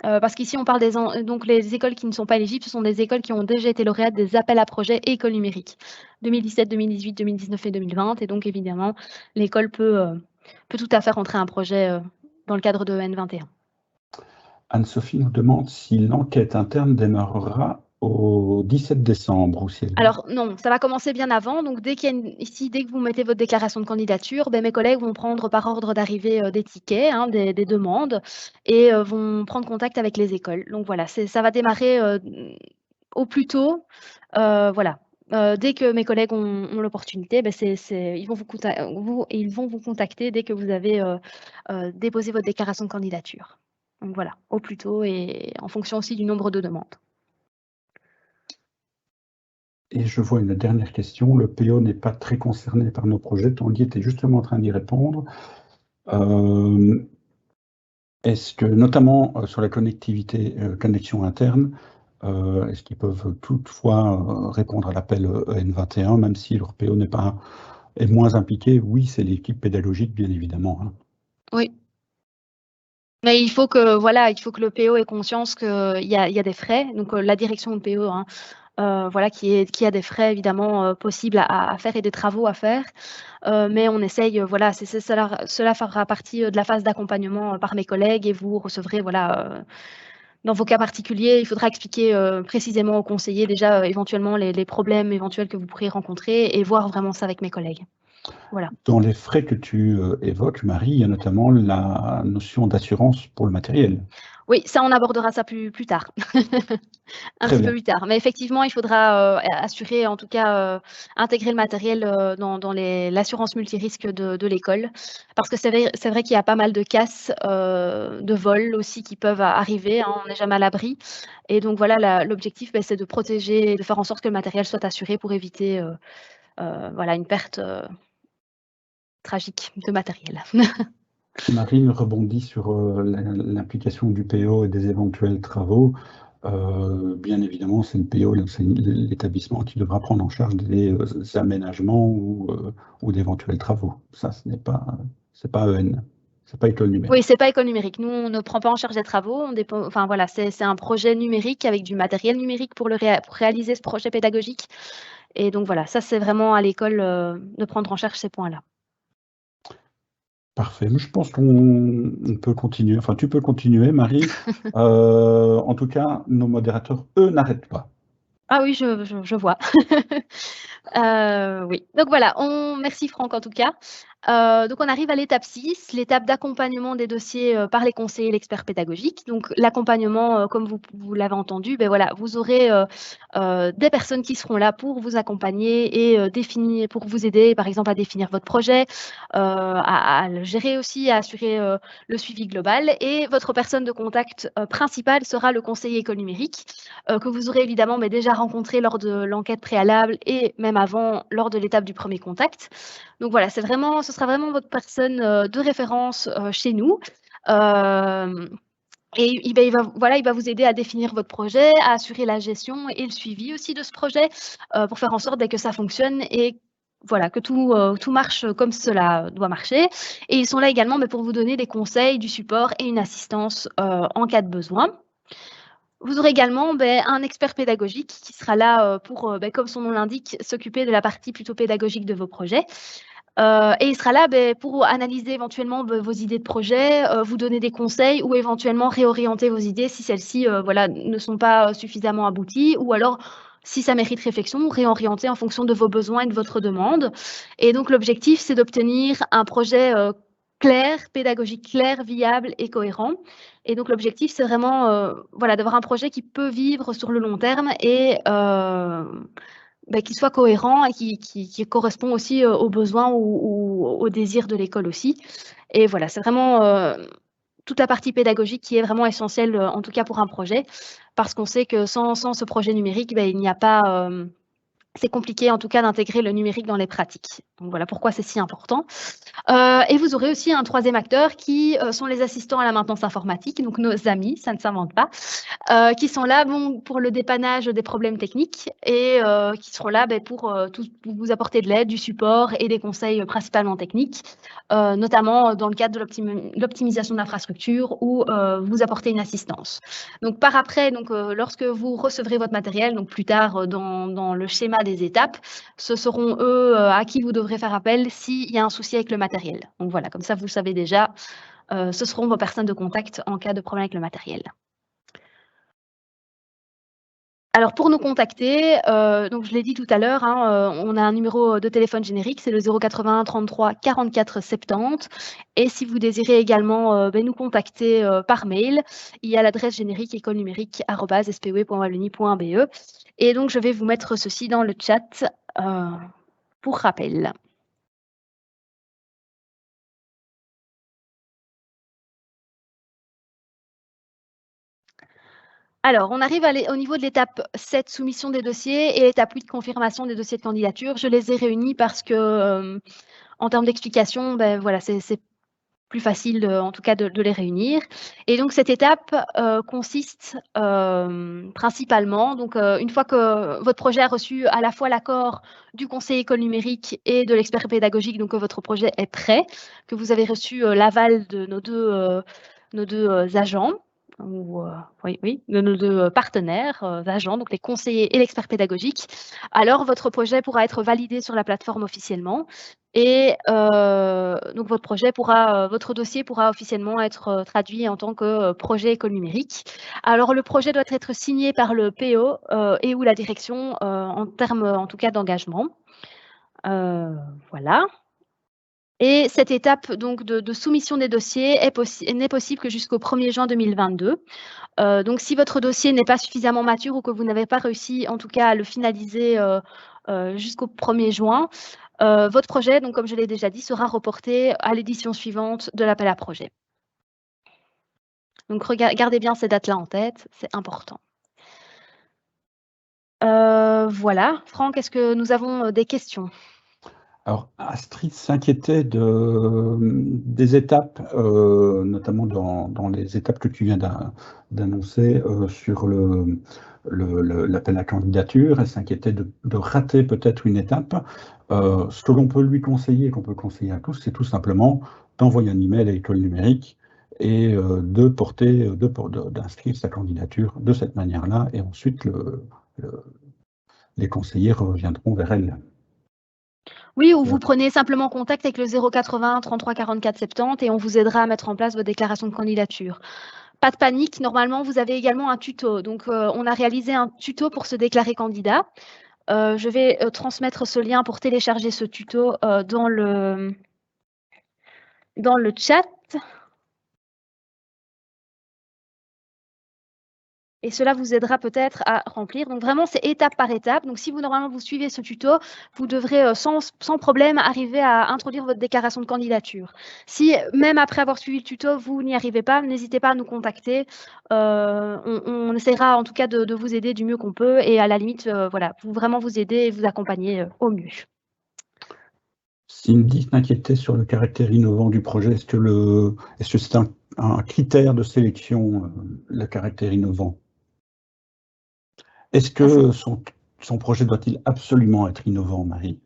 Parce qu'ici, on parle donc les écoles qui ne sont pas éligibles, ce sont des écoles qui ont déjà été lauréates des appels à projets et écoles numériques. 2017, 2018, 2019 et 2020 et donc évidemment, l'école peut tout à fait rentrer un projet, dans le cadre de EN21. Anne-Sophie nous demande si l'enquête interne démarrera au 17 décembre ou si elle... Alors non, ça va commencer bien avant. Donc dès que vous mettez votre déclaration de candidature, mes collègues vont prendre par ordre d'arrivée des tickets, hein, des demandes, et vont prendre contact avec les écoles. Donc voilà, ça va démarrer au plus tôt. Voilà. Dès que mes collègues ont l'opportunité, ils vont vous contacter dès que vous avez déposé votre déclaration de candidature. Donc voilà, au plus tôt et en fonction aussi du nombre de demandes. Et je vois une dernière question. Le PO n'est pas très concerné par nos projets. Tanguy était justement en train d'y répondre. Est-ce que, notamment sur la connexion interne, est-ce qu'ils peuvent toutefois répondre à l'appel EN21, même si leur PO est moins impliqué? Oui, c'est l'équipe pédagogique, bien évidemment. Hein. Oui. Mais il faut que le PO ait conscience qu'il y a des frais. Donc la direction de PO, hein, qui a des frais évidemment possibles à faire et des travaux à faire. Mais on essaye, cela fera partie de la phase d'accompagnement par mes collègues et vous recevrez, dans vos cas particuliers, il faudra expliquer précisément aux conseillers déjà éventuellement les problèmes éventuels que vous pourriez rencontrer et voir vraiment ça avec mes collègues. Voilà. Dans les frais que tu évoques, Marie, il y a notamment la notion d'assurance pour le matériel. Oui, ça, on abordera ça plus tard. Un Très petit peu bien. plus tard. Mais effectivement, il faudra assurer, en tout cas, intégrer le matériel dans l'assurance multirisque de l'école. Parce que c'est vrai qu'il y a pas mal de casses de vol aussi qui peuvent arriver. Hein, on n'est jamais à l'abri. Et donc voilà, l'objectif, c'est de protéger, de faire en sorte que le matériel soit assuré pour éviter une perte tragique de matériel. Marine rebondit sur l'implication du PO et des éventuels travaux. Bien évidemment, c'est le PO, c'est l'établissement qui devra prendre en charge des aménagements ou d'éventuels travaux. Ça, c'est pas EN, c'est pas école numérique. Oui, c'est pas école numérique. Nous, on ne prend pas en charge les travaux. C'est un projet numérique avec du matériel numérique pour réaliser ce projet pédagogique. Et donc voilà, ça c'est vraiment à l'école de prendre en charge ces points-là. Parfait. Mais je pense qu'on peut continuer. Enfin, tu peux continuer, Marie. En tout cas, nos modérateurs, eux, n'arrêtent pas. Ah oui, je vois. Oui. Donc voilà, merci Franck en tout cas. Donc on arrive à l'étape 6, l'étape d'accompagnement des dossiers, par les conseillers et l'expert pédagogique. Donc l'accompagnement, comme vous l'avez entendu, vous aurez, des personnes qui seront là pour vous accompagner et pour vous aider, par exemple, à définir votre projet, à le gérer aussi, à assurer, le suivi global. Et votre personne de contact, principale sera le conseiller école numérique, que vous aurez évidemment déjà rencontré lors de l'enquête préalable et même même avant, lors de l'étape du premier contact. Donc voilà, ce sera vraiment votre personne de référence chez nous. Et il va vous aider à définir votre projet, à assurer la gestion et le suivi aussi de ce projet pour faire en sorte que ça fonctionne et voilà, que tout marche comme cela doit marcher. Et ils sont là également pour vous donner des conseils, du support et une assistance en cas de besoin. Vous aurez également un expert pédagogique qui sera là pour, comme son nom l'indique, s'occuper de la partie plutôt pédagogique de vos projets. Et il sera là pour analyser éventuellement vos idées de projet, vous donner des conseils ou éventuellement réorienter vos idées si celles-ci ne sont pas suffisamment abouties ou alors si ça mérite réflexion, réorienter en fonction de vos besoins et de votre demande. Et donc l'objectif, c'est d'obtenir un projet clair, pédagogique clair, viable et cohérent. Et donc l'objectif, c'est vraiment d'avoir un projet qui peut vivre sur le long terme et qui soit cohérent et qui correspond aussi aux besoins ou aux désirs de l'école aussi. Et voilà, c'est vraiment toute la partie pédagogique qui est vraiment essentielle, en tout cas pour un projet, parce qu'on sait que sans ce projet numérique, il n'y a pas... c'est compliqué en tout cas d'intégrer le numérique dans les pratiques. Donc voilà pourquoi c'est si important. Et vous aurez aussi un troisième acteur qui sont les assistants à la maintenance informatique, donc nos amis, ça ne s'invente pas, qui sont là pour le dépannage des problèmes techniques et qui seront là pour vous apporter de l'aide, du support et des conseils principalement techniques, notamment dans le cadre de l'optimisation de l'infrastructure ou vous apporter une assistance. Donc par après, lorsque vous recevrez votre matériel, donc plus tard dans le schéma des étapes, ce seront eux à qui vous devrez faire appel s'il y a un souci avec le matériel. Donc voilà, comme ça vous le savez déjà, ce seront vos personnes de contact en cas de problème avec le matériel. Alors pour nous contacter, donc je l'ai dit tout à l'heure, on a un numéro de téléphone générique, c'est le 081 33 44 70. Et si vous désirez également nous contacter par mail, il y a l'adresse générique écolenumérique@spe.wallonie.be. Et donc je vais vous mettre ceci dans le chat pour rappel. Alors, on arrive au niveau de l'étape 7, soumission des dossiers, et l'étape 8, confirmation des dossiers de candidature. Je les ai réunis parce que, en termes d'explication, voilà, c'est plus facile, en tout cas, de les réunir. Et donc, cette étape consiste principalement, une fois que votre projet a reçu à la fois l'accord du conseiller école numérique et de l'expert pédagogique, donc que votre projet est prêt, que vous avez reçu l'aval de nos deux agents, de nos deux partenaires agents, donc les conseillers et l'expert pédagogique, alors votre projet pourra être validé sur la plateforme officiellement et donc votre dossier pourra officiellement être traduit en tant que projet école numérique. Alors le projet doit être signé par le PO et ou la direction en termes en tout cas d'engagement. Voilà. Et cette étape donc de soumission des dossiers n'est possible que jusqu'au 1er juin 2022. Donc si votre dossier n'est pas suffisamment mature ou que vous n'avez pas réussi en tout cas à le finaliser jusqu'au 1er juin, votre projet, donc comme je l'ai déjà dit, sera reporté à l'édition suivante de l'appel à projet. Donc gardez bien ces dates-là en tête, c'est important. Voilà. Franck, est-ce que nous avons des questions ? Alors, Astrid s'inquiétait des étapes, notamment dans les étapes que tu viens d'annoncer sur l'appel à candidature. Elle s'inquiétait de rater peut-être une étape. Ce que l'on peut lui conseiller, qu'on peut conseiller à tous, c'est tout simplement d'envoyer un email à École Numérique et d'inscrire sa candidature de cette manière-là. Et ensuite, les conseillers reviendront vers elle. Oui, ou vous prenez simplement contact avec le 080 33 44 70 et on vous aidera à mettre en place votre déclaration de candidature. Pas de panique, normalement, vous avez également un tuto. Donc, on a réalisé un tuto pour se déclarer candidat. Je vais transmettre ce lien pour télécharger ce tuto dans le chat. et cela vous aidera peut-être à remplir. Donc vraiment, c'est étape par étape. Donc si normalement vous suivez ce tuto, vous devrez sans problème arriver à introduire votre déclaration de candidature. Si même après avoir suivi le tuto, vous n'y arrivez pas, n'hésitez pas à nous contacter. On essaiera en tout cas de vous aider du mieux qu'on peut et à la limite, voilà, vraiment vous aider et vous accompagner au mieux. Cindy s'inquiétait sur le caractère innovant du projet. Est-ce que c'est un critère de sélection, le caractère innovant? Est-ce que son projet doit-il absolument être innovant, Marie?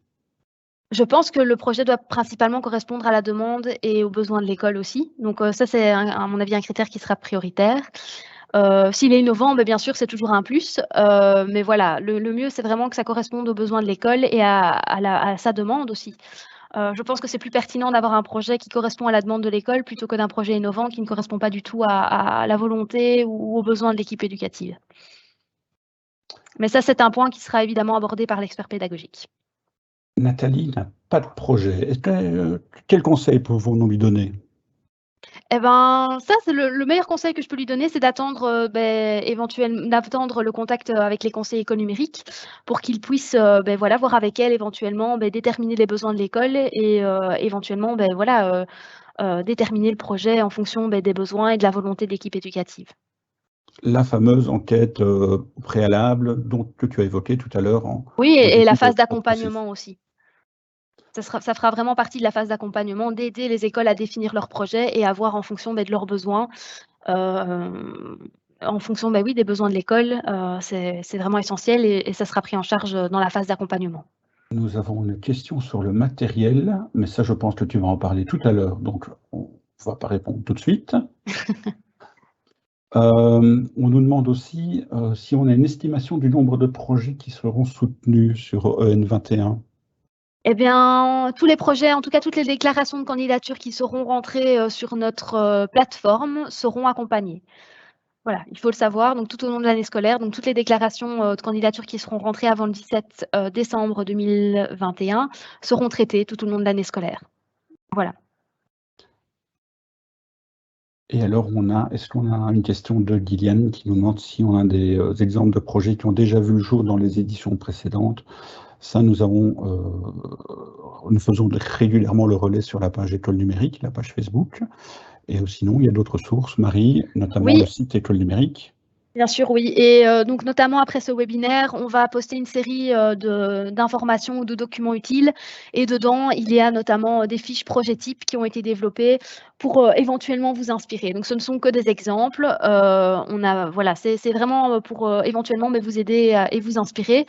Je pense que le projet doit principalement correspondre à la demande et aux besoins de l'école aussi. Donc ça, c'est à mon avis un critère qui sera prioritaire. S'il est innovant, bien sûr, c'est toujours un plus. Mais voilà, le mieux, c'est vraiment que ça corresponde aux besoins de l'école et à sa demande aussi. Je pense que c'est plus pertinent d'avoir un projet qui correspond à la demande de l'école plutôt que d'un projet innovant qui ne correspond pas du tout à la volonté ou aux besoins de l'équipe éducative. Mais ça, c'est un point qui sera évidemment abordé par l'expert pédagogique. Nathalie n'a pas de projet. Quel conseil pouvons-nous lui donner? Eh ben, ça, c'est le meilleur conseil que je peux lui donner, c'est d'attendre d'attendre le contact avec les conseillers école numérique pour qu'ils puissent voilà, voir avec elle éventuellement déterminer les besoins de l'école et éventuellement voilà, déterminer le projet en fonction des besoins et de la volonté de l'équipe éducative. La fameuse enquête préalable que tu as évoquée tout à l'heure. Oui, en et la début phase de processus. d'accompagnement aussi. Ça fera vraiment partie de la phase d'accompagnement, d'aider les écoles à définir leurs projets et à voir en fonction de leurs besoins. En fonction oui, des besoins de l'école, c'est vraiment essentiel et ça sera pris en charge dans la phase d'accompagnement. Nous avons une question sur le matériel, mais ça, je pense que tu vas en parler tout à l'heure, donc on ne va pas répondre tout de suite. On nous demande aussi si on a une estimation du nombre de projets qui seront soutenus sur EN21. Eh bien, tous les projets, en tout cas toutes les déclarations de candidature qui seront rentrées sur notre plateforme seront accompagnées. Voilà, il faut le savoir, donc tout au long de l'année scolaire, donc toutes les déclarations de candidature qui seront rentrées avant le 17 décembre 2021 seront traitées tout au long de l'année scolaire. Voilà. Et alors, est-ce qu'on a une question de Gillian qui nous demande si on a des exemples de projets qui ont déjà vu le jour dans les éditions précédentes? Ça, nous faisons régulièrement le relais sur la page École numérique, la page Facebook. Et sinon, il y a d'autres sources, Marie, notamment le site École numérique. Bien sûr, oui. Et donc, notamment après ce webinaire, on va poster une série d'informations ou de documents utiles. Et dedans, il y a notamment des fiches projets types qui ont été développées pour éventuellement vous inspirer. Donc, ce ne sont que des exemples. Voilà, c'est vraiment pour éventuellement vous aider et vous inspirer.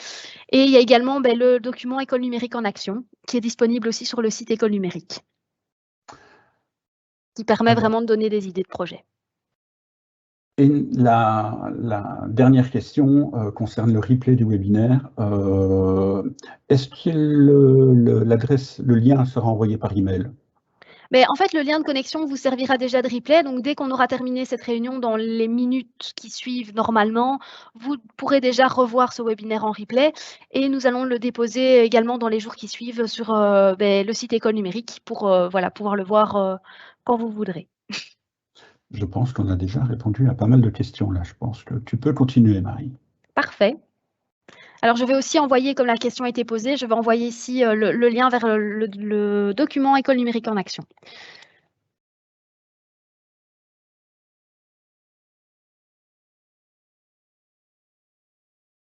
Et il y a également le document École numérique en action qui est disponible aussi sur le site École numérique, qui permet vraiment de donner des idées de projets. Et la dernière question concerne le replay du webinaire. Est-ce que le lien sera envoyé par email? Mais en fait, le lien de connexion vous servira déjà de replay. Donc, dès qu'on aura terminé cette réunion, dans les minutes qui suivent normalement, vous pourrez déjà revoir ce webinaire en replay. Et nous allons le déposer également dans les jours qui suivent sur le site École numérique pour voilà, pouvoir le voir quand vous voudrez. Je pense qu'on a déjà répondu à pas mal de questions là. Je pense que tu peux continuer, Marie. Parfait. Alors, je vais aussi envoyer, comme la question a été posée, je vais envoyer ici le lien vers le document École numérique en action.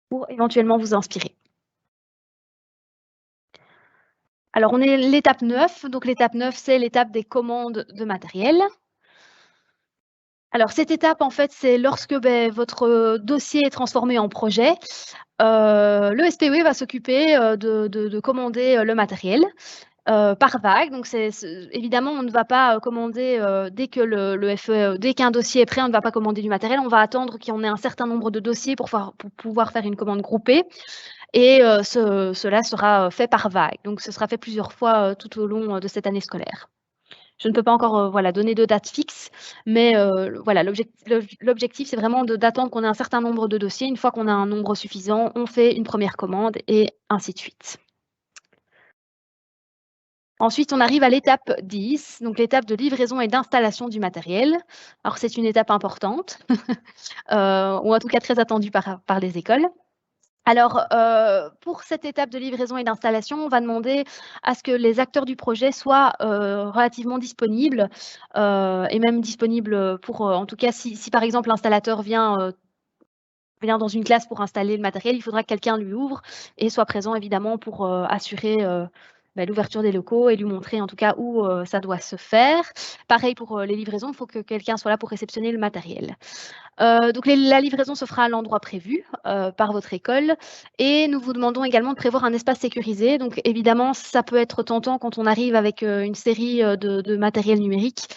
Pour éventuellement vous inspirer. Alors, on est l'étape 9. Donc, l'étape 9, c'est l'étape des commandes de matériel. Alors, cette étape, en fait, c'est lorsque votre dossier est transformé en projet, le SPE va s'occuper de commander le matériel par vague. Donc, évidemment, on ne va pas commander dès qu'un dossier est prêt, on ne va pas commander du matériel. On va attendre qu'il y en ait un certain nombre de dossiers pour pouvoir faire une commande groupée. Et cela sera fait par vague. Donc, ce sera fait plusieurs fois tout au long de cette année scolaire. Je ne peux pas encore voilà, donner de date fixe, mais voilà, l'objectif, c'est vraiment d'attendre qu'on ait un certain nombre de dossiers. Une fois qu'on a un nombre suffisant, on fait une première commande et ainsi de suite. Ensuite, on arrive à l'étape 10, donc l'étape de livraison et d'installation du matériel. Alors, c'est une étape importante, ou en tout cas très attendue par les écoles. Alors, pour cette étape de livraison et d'installation, on va demander à ce que les acteurs du projet soient relativement disponibles, et même disponibles pour, en tout cas, si par exemple l'installateur vient dans une classe pour installer le matériel, il faudra que quelqu'un lui ouvre et soit présent évidemment pour assurer l'ouverture des locaux et lui montrer en tout cas où ça doit se faire. Pareil pour les livraisons, il faut que quelqu'un soit là pour réceptionner le matériel. Donc la livraison se fera à l'endroit prévu par votre école et nous vous demandons également de prévoir un espace sécurisé. Donc évidemment, ça peut être tentant quand on arrive avec une série de matériel numérique.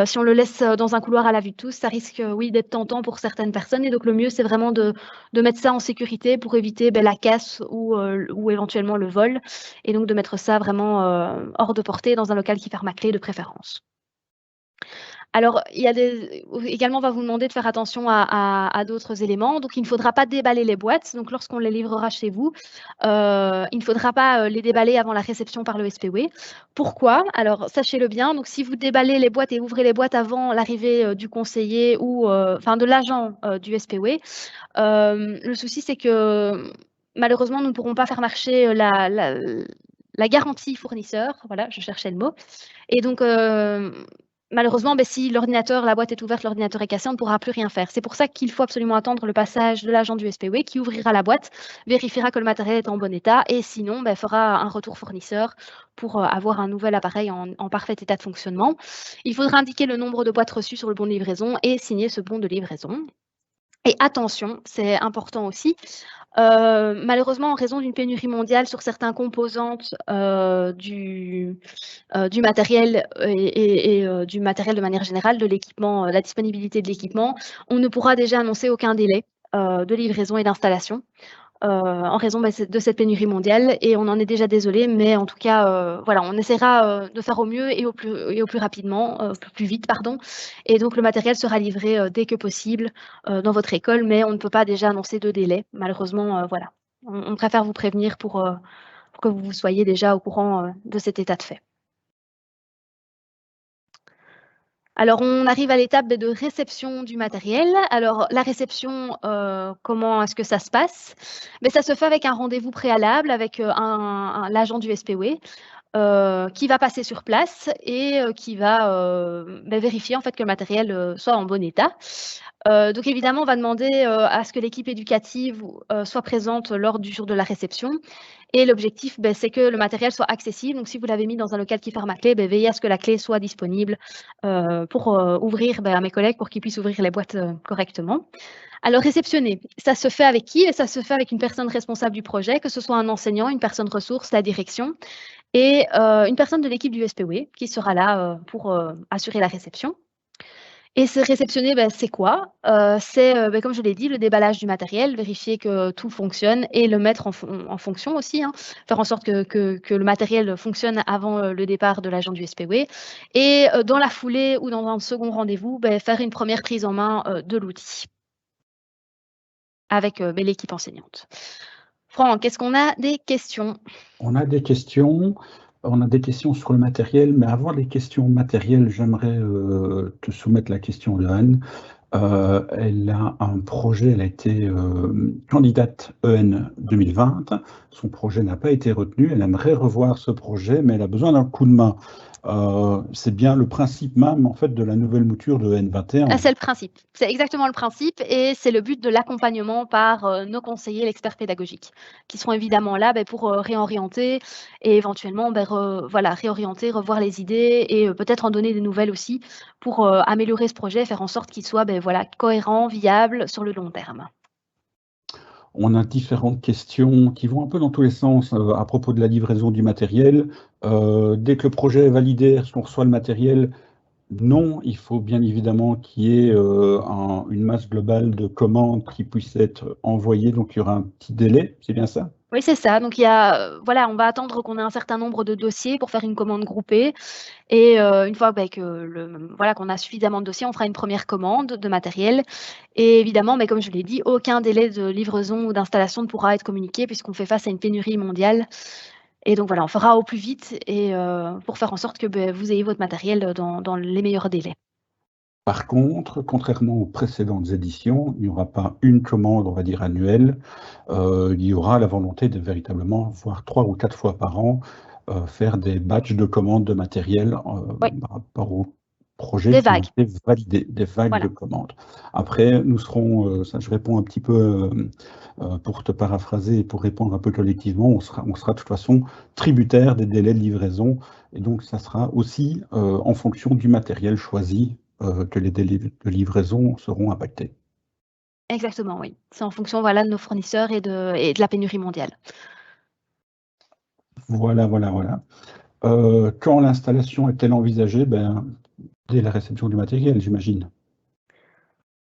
Si on le laisse dans un couloir à la vue de tous, ça risque oui, d'être tentant pour certaines personnes. Et donc le mieux, c'est vraiment de mettre ça en sécurité pour éviter la casse ou éventuellement le vol. Et donc de mettre ça vraiment hors de portée dans un local qui ferme à clé de préférence. Alors, il y a également, on va vous demander de faire attention à d'autres éléments. Donc, il ne faudra pas déballer les boîtes. Donc, lorsqu'on les livrera chez vous, il ne faudra pas les déballer avant la réception par le SPW. Pourquoi? Alors, sachez-le bien. Donc, si vous déballez les boîtes et ouvrez les boîtes avant l'arrivée du conseiller ou de l'agent du SPW, le souci, c'est que malheureusement, nous ne pourrons pas faire marcher la garantie fournisseur. Voilà, je cherchais le mot. Et donc, malheureusement, si la boîte est ouverte, l'ordinateur est cassé, on ne pourra plus rien faire. C'est pour ça qu'il faut absolument attendre le passage de l'agent du SPW qui ouvrira la boîte, vérifiera que le matériel est en bon état et sinon, fera un retour fournisseur pour avoir un nouvel appareil en parfait état de fonctionnement. Il faudra indiquer le nombre de boîtes reçues sur le bon de livraison et signer ce bon de livraison. Et attention, c'est important aussi, malheureusement, en raison d'une pénurie mondiale sur certaines composantes du matériel et du matériel de manière générale, de l'équipement, la disponibilité de l'équipement, on ne pourra déjà annoncer aucun délai de livraison et d'installation en raison de cette pénurie mondiale. Et on en est déjà désolé, mais en tout cas, voilà, on essaiera de faire au mieux et au plus rapidement, plus vite, pardon. Et donc, le matériel sera livré dès que possible dans votre école, mais on ne peut pas déjà annoncer de délai. Malheureusement, voilà. On préfère vous prévenir pour que vous soyez déjà au courant de cet état de fait. Alors, on arrive à l'étape de réception du matériel. Alors, la réception, comment est-ce que ça se passe? Ça se fait avec un rendez-vous préalable avec l'agent du SPW qui va passer sur place et qui va vérifier en fait que le matériel soit en bon état. Donc évidemment, on va demander à ce que l'équipe éducative soit présente lors du jour de la réception. Et l'objectif, c'est que le matériel soit accessible. Donc si vous l'avez mis dans un local qui ferme à clé, veillez à ce que la clé soit disponible pour ouvrir à mes collègues pour qu'ils puissent ouvrir les boîtes correctement. Alors réceptionner, ça se fait avec qui? Ça se fait avec une personne responsable du projet, que ce soit un enseignant, une personne ressource, la direction et une personne de l'équipe du SPW qui sera là pour assurer la réception. Et se réceptionner, c'est quoi? C'est, comme je l'ai dit, le déballage du matériel, vérifier que tout fonctionne et le mettre en fonction aussi, hein. Faire en sorte que le matériel fonctionne avant le départ de l'agent du SPW. Et dans la foulée ou dans un second rendez-vous, faire une première prise en main de l'outil avec l'équipe enseignante. Franck, est-ce qu'on a des questions? On a des questions. On a des questions sur le matériel, mais avant les questions matérielles, j'aimerais te soumettre la question de Anne. Elle a un projet, elle a été candidate EN 2020. Son projet n'a pas été retenu. Elle aimerait revoir ce projet, mais elle a besoin d'un coup de main. C'est bien le principe même en fait de la nouvelle mouture de EN 21. C'est le principe. C'est exactement le principe et c'est le but de l'accompagnement par nos conseillers, l'expert pédagogique, qui seront évidemment là pour réorienter et éventuellement réorienter, revoir les idées et peut-être en donner des nouvelles aussi pour améliorer ce projet, faire en sorte qu'il soit cohérent, viable sur le long terme. On a différentes questions qui vont un peu dans tous les sens à propos de la livraison du matériel. Dès que le projet est validé, est-ce qu'on reçoit le matériel? Non, il faut bien évidemment qu'il y ait une masse globale de commandes qui puissent être envoyées, donc il y aura un petit délai, c'est bien ça? Oui, c'est ça. Donc, il y a, on va attendre qu'on ait un certain nombre de dossiers pour faire une commande groupée. Et une fois qu'on a suffisamment de dossiers, on fera une première commande de matériel. Et évidemment, comme je l'ai dit, aucun délai de livraison ou d'installation ne pourra être communiqué puisqu'on fait face à une pénurie mondiale. Et donc voilà, on fera au plus vite et pour faire en sorte que vous ayez votre matériel dans les meilleurs délais. Par contre, contrairement aux précédentes éditions, il n'y aura pas une commande, on va dire, annuelle. Il y aura la volonté de véritablement, voire 3 ou 4 fois par an, faire des batchs de commandes de matériel Oui, par rapport aux projets des qui ont vagues. été validés, des vagues Voilà. de commandes. Après, nous serons, ça je réponds un petit peu pour te paraphraser et pour répondre un peu collectivement, on sera de toute façon tributaire des délais de livraison. Et donc, ça sera aussi en fonction du matériel choisi que les délais de livraison seront impactés. Exactement, oui. C'est en fonction, voilà, de nos fournisseurs et de la pénurie mondiale. Voilà, voilà, voilà. Quand l'installation est-elle envisagée? Ben, dès la réception du matériel, j'imagine.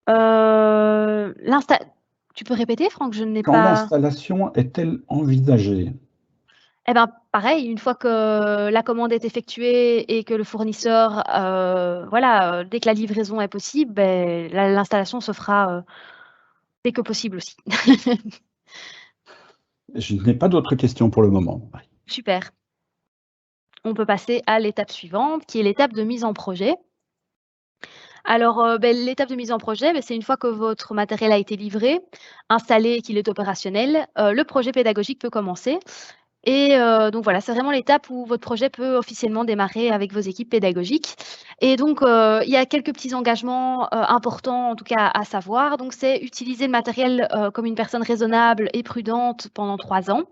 L'insta Tu peux répéter, Franck? Je n'ai Quand pas. l'installation est-elle envisagée? Eh ben, pareil, une fois que la commande est effectuée et que le fournisseur, voilà, dès que la livraison est possible, beh, l'installation se fera, dès que possible aussi. Je n'ai pas d'autres questions pour le moment. Super. On peut passer à l'étape suivante, qui est l'étape de mise en projet. Alors, l'étape de mise en projet, c'est une fois que votre matériel a été livré, installé et qu'il est opérationnel, le projet pédagogique peut commencer. Et donc voilà, c'est vraiment l'étape où votre projet peut officiellement démarrer avec vos équipes pédagogiques. Et donc, il y a quelques petits engagements, importants en tout cas à savoir. Donc c'est utiliser le matériel, comme une personne raisonnable et prudente pendant 3 ans.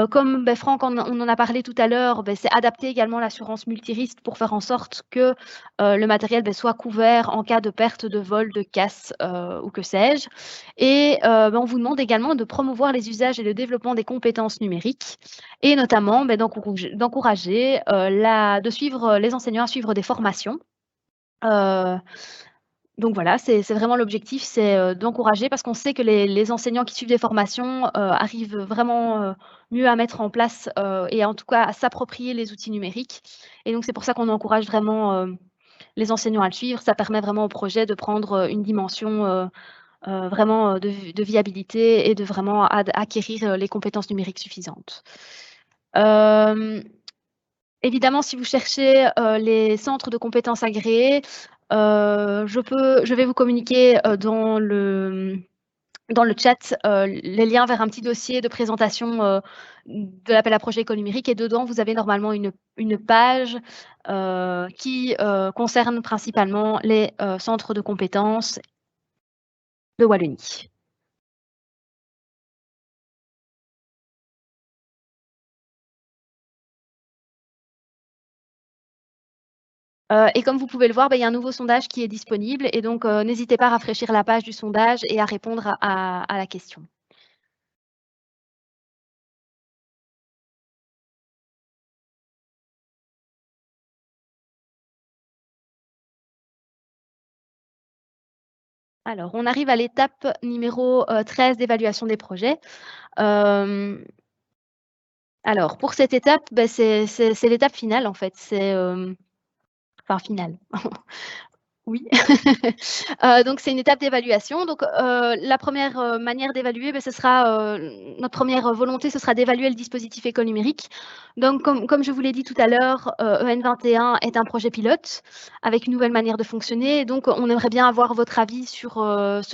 Comme, Franck on en a parlé tout à l'heure, c'est adapter également l'assurance multirisque pour faire en sorte que, le matériel, soit couvert en cas de perte, de vol, de casse, ou que sais-je. Et on vous demande également de promouvoir les usages et le développement des compétences numériques et notamment, d'encourager, de suivre les enseignants à suivre des formations. Heu donc voilà, c'est vraiment l'objectif, c'est, d'encourager parce qu'on sait que les enseignants qui suivent des formations, arrivent vraiment, mieux à mettre en place, et en tout cas à s'approprier les outils numériques et donc c'est pour ça qu'on encourage vraiment, les enseignants à le suivre. Ça permet vraiment au projet de prendre, une dimension, vraiment, de viabilité et de vraiment acquérir, les compétences numériques suffisantes. Hem Évidemment, si vous cherchez, les centres de compétences agréés, je vais vous communiquer, dans le chat, les liens vers un petit dossier de présentation, de l'appel à projet école numérique et dedans, vous avez normalement une page, qui, concerne principalement les, centres de compétences de Wallonie. Et comme vous pouvez le voir, il y a un nouveau sondage qui est disponible et donc n'hésitez pas à rafraîchir la page du sondage et à répondre à la question. Alors, on arrive à l'étape numéro, 13 d'évaluation des projets. Hem, alors pour cette étape, c'est l'étape finale en fait, enfin finale. Oui. Donc c'est une étape d'évaluation. Donc, la première manière d'évaluer, ce sera, notre première volonté, ce sera d'évaluer le dispositif école numérique. Donc comme je vous l'ai dit tout à l'heure, EN21 est un projet pilote avec une nouvelle manière de fonctionner et donc on aimerait bien avoir votre avis sur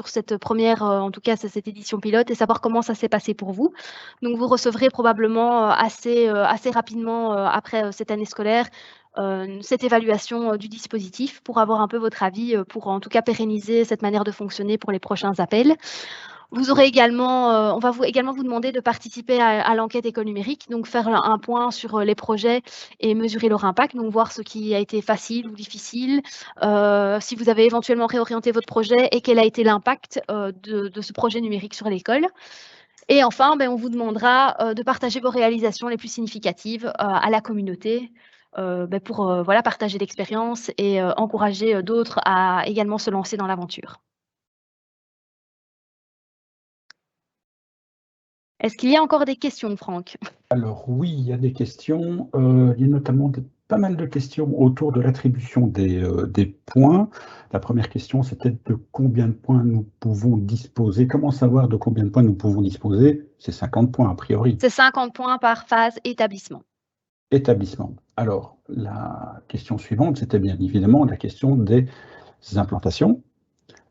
cette première, en tout cas cette édition pilote et savoir comment ça s'est passé pour vous. Donc vous recevrez probablement, assez rapidement, après, cette année scolaire, cette évaluation, du dispositif pour avoir un peu votre avis, pour en tout cas pérenniser cette manière de fonctionner pour les prochains appels. Vous aurez également, on va également vous demander de participer à l'enquête école numérique, donc faire un point sur, les projets et mesurer leur impact, donc voir ce qui a été facile ou difficile, si vous avez éventuellement réorienté votre projet et quel a été l'impact, de ce projet numérique sur l'école. Et enfin, on vous demandera, de partager vos réalisations les plus significatives, à la communauté, pour, voilà, partager l'expérience et encourager, d'autres à également se lancer dans l'aventure. Est-ce qu'il y a encore des questions, Franck? Alors oui, il y a des questions. Il y a notamment des pas mal de questions autour de l'attribution des points. La première question, c'était de combien de points nous pouvons disposer. Comment savoir de combien de points nous pouvons disposer? C'est 50 points a priori. C'est 50 points par phase établissement. Établissement. Alors, la question suivante, c'était bien évidemment la question des implantations.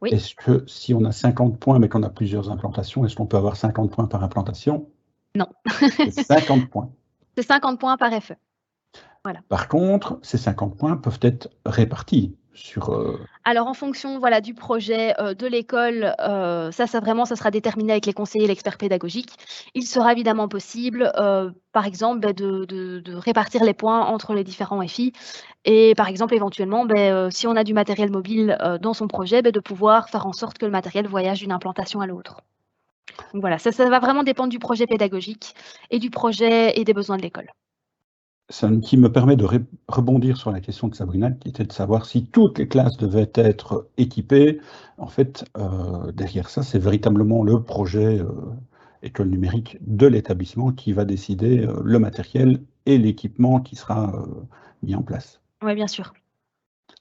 Oui. Est-ce que si on a 50 points mais qu'on a plusieurs implantations, est-ce qu'on peut avoir 50 points par implantation? Non. C'est 50 points. C'est 50 points par FE. Voilà. Par contre, ces 50 points peuvent être répartis sur... Alors en fonction, voilà, du projet, de l'école, ça sera déterminé avec les conseillers et l'expert pédagogique. Il sera évidemment possible, par exemple, de répartir les points entre les différents FI et par exemple, éventuellement, si on a du matériel mobile, dans son projet, de pouvoir faire en sorte que le matériel voyage d'une implantation à l'autre. Donc voilà, ça va vraiment dépendre du projet pédagogique et du projet et des besoins de l'école. Ça qui me permet de rebondir sur la question de Sabrina, qui était de savoir si toutes les classes devaient être équipées. En fait, derrière ça, c'est véritablement le projet école numérique de l'établissement qui va décider le matériel et l'équipement qui sera mis en place. Oui, bien sûr.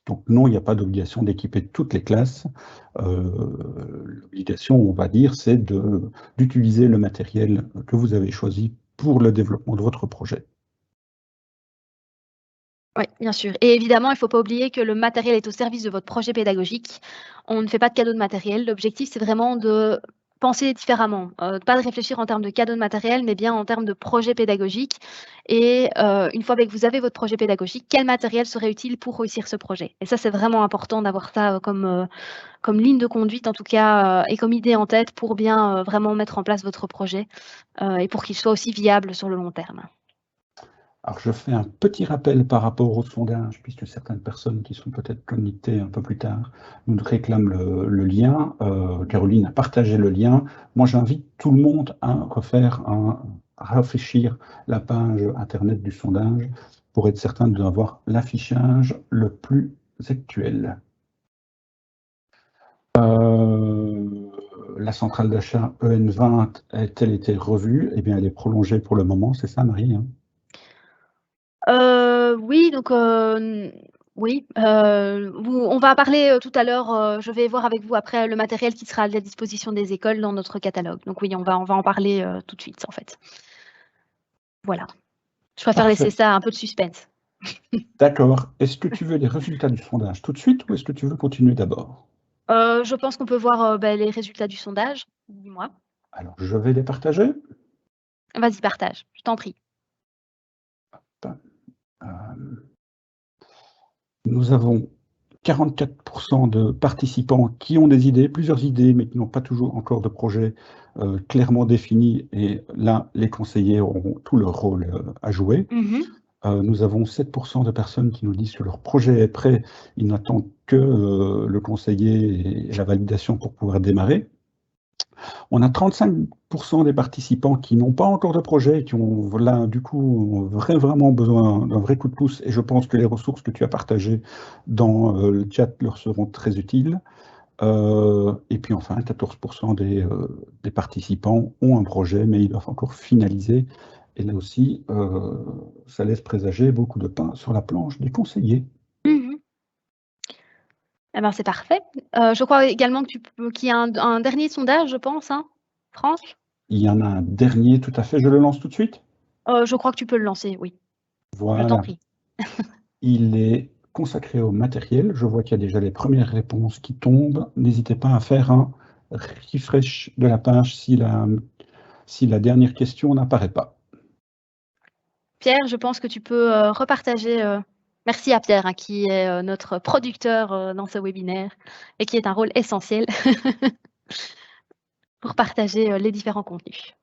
Donc non, il n'y a pas d'obligation d'équiper toutes les classes. L'obligation, on va dire, c'est d'utiliser le matériel que vous avez choisi pour le développement de votre projet. Oui, bien sûr, et évidemment, il ne faut pas oublier que le matériel est au service de votre projet pédagogique. On ne fait pas de cadeau de matériel. L'objectif, c'est vraiment de penser différemment, pas de réfléchir en termes de cadeau de matériel, mais bien en termes de projet pédagogique et une fois que vous avez votre projet pédagogique, quel matériel serait utile pour réussir ce projet? Et ça, c'est vraiment important d'avoir ça, comme ligne de conduite en tout cas, et comme idée en tête pour bien, vraiment mettre en place votre projet, et pour qu'il soit aussi viable sur le long terme. Alors, je fais un petit rappel par rapport au sondage, puisque certaines personnes qui sont peut-être connectées un peu plus tard nous réclament le lien. Caroline a partagé le lien. Moi, j'invite tout le monde à rafraîchir la page Internet du sondage pour être certain d'avoir l'affichage le plus actuel. La centrale d'achat EN20 a-t-elle été revue? Eh bien, elle est prolongée pour le moment, c'est ça, Marie, hein? Oui, donc oui, on va parler, tout à l'heure, je vais voir avec vous après le matériel qui sera à la disposition des écoles dans notre catalogue. Donc oui, on va en parler, tout de suite, en fait. Voilà. Je préfère laisser Parfait. ça un peu de suspense. D'accord. Est-ce que tu veux les résultats du sondage tout de suite ou est-ce que tu veux continuer d'abord? Je pense qu'on peut voir, les résultats du sondage. Dis-moi. Alors, je vais les partager. Vas-y, partage, je t'en prie. Nous avons 44% de participants qui ont des idées, plusieurs idées, mais qui n'ont pas toujours encore de projet clairement défini. Et là, les conseillers auront tout leur rôle à jouer. Mmh. Nous avons 7% de personnes qui nous disent que leur projet est prêt. Ils n'attendent que le conseiller et la validation pour pouvoir démarrer. On a 35% des participants qui n'ont pas encore de projet et qui ont là, du coup, vraiment besoin d'un vrai coup de pouce. Et je pense que les ressources que tu as partagées dans le chat leur seront très utiles. Et puis enfin, 14% des participants ont un projet, mais ils doivent encore finaliser. Et là aussi, ça laisse présager beaucoup de pain sur la planche des conseillers. Mmh. Eh ben, c'est parfait. Je crois également qu'il y a un dernier sondage, je pense, hein, France? Il y en a un dernier, tout à fait. Je le lance tout de suite. Je crois que tu peux le lancer, oui. Je t'en Voilà. prie. Il est consacré au matériel. Je vois qu'il y a déjà les premières réponses qui tombent. N'hésitez pas à faire un refresh de la page si la dernière question n'apparaît pas. Pierre, je pense que tu peux, repartager, merci à Pierre, hein, qui est, notre producteur, dans ce webinaire et qui est un rôle essentiel pour partager, les différents contenus.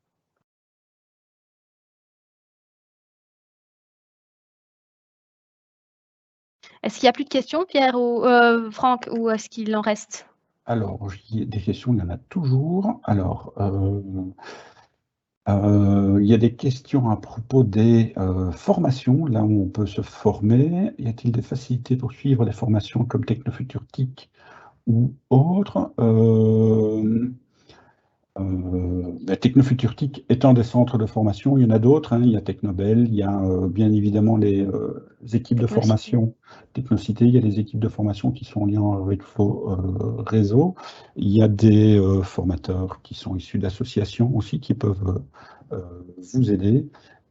Est-ce qu'il y a plus de questions, Pierre ou Franck, ou est-ce qu'il en reste? Alors, des questions, il y en a toujours. Alors, il y a des questions à propos des formations, là où on peut se former. Y a-t-il des facilités pour suivre les formations comme Technofutur TIC ou autres? Technofuturtique étant des centres de formation, il y en a d'autres, hein, il y a Technobel, il y a bien évidemment les équipes de Technocité. formation Technocité, il y a des équipes de formation qui sont en lien avec vos réseaux, il y a des formateurs qui sont issus d'associations aussi qui peuvent vous aider.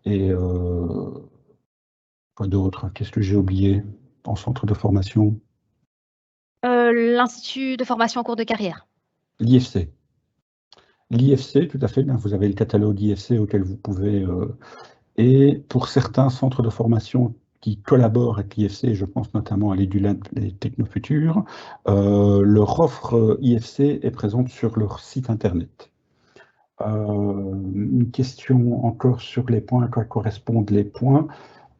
Et quoi d'autre? Qu'est-ce que j'ai oublié en centre de formation? L'Institut de formation en cours de carrière. L'IFC. L'IFC, tout à fait, vous avez le catalogue IFC auquel vous pouvez... et pour certains centres de formation qui collaborent avec l'IFC, je pense notamment à l'EduLab et Technofutures, leur offre IFC est présente sur leur site internet. Une question encore sur les points, à quoi correspondent les points?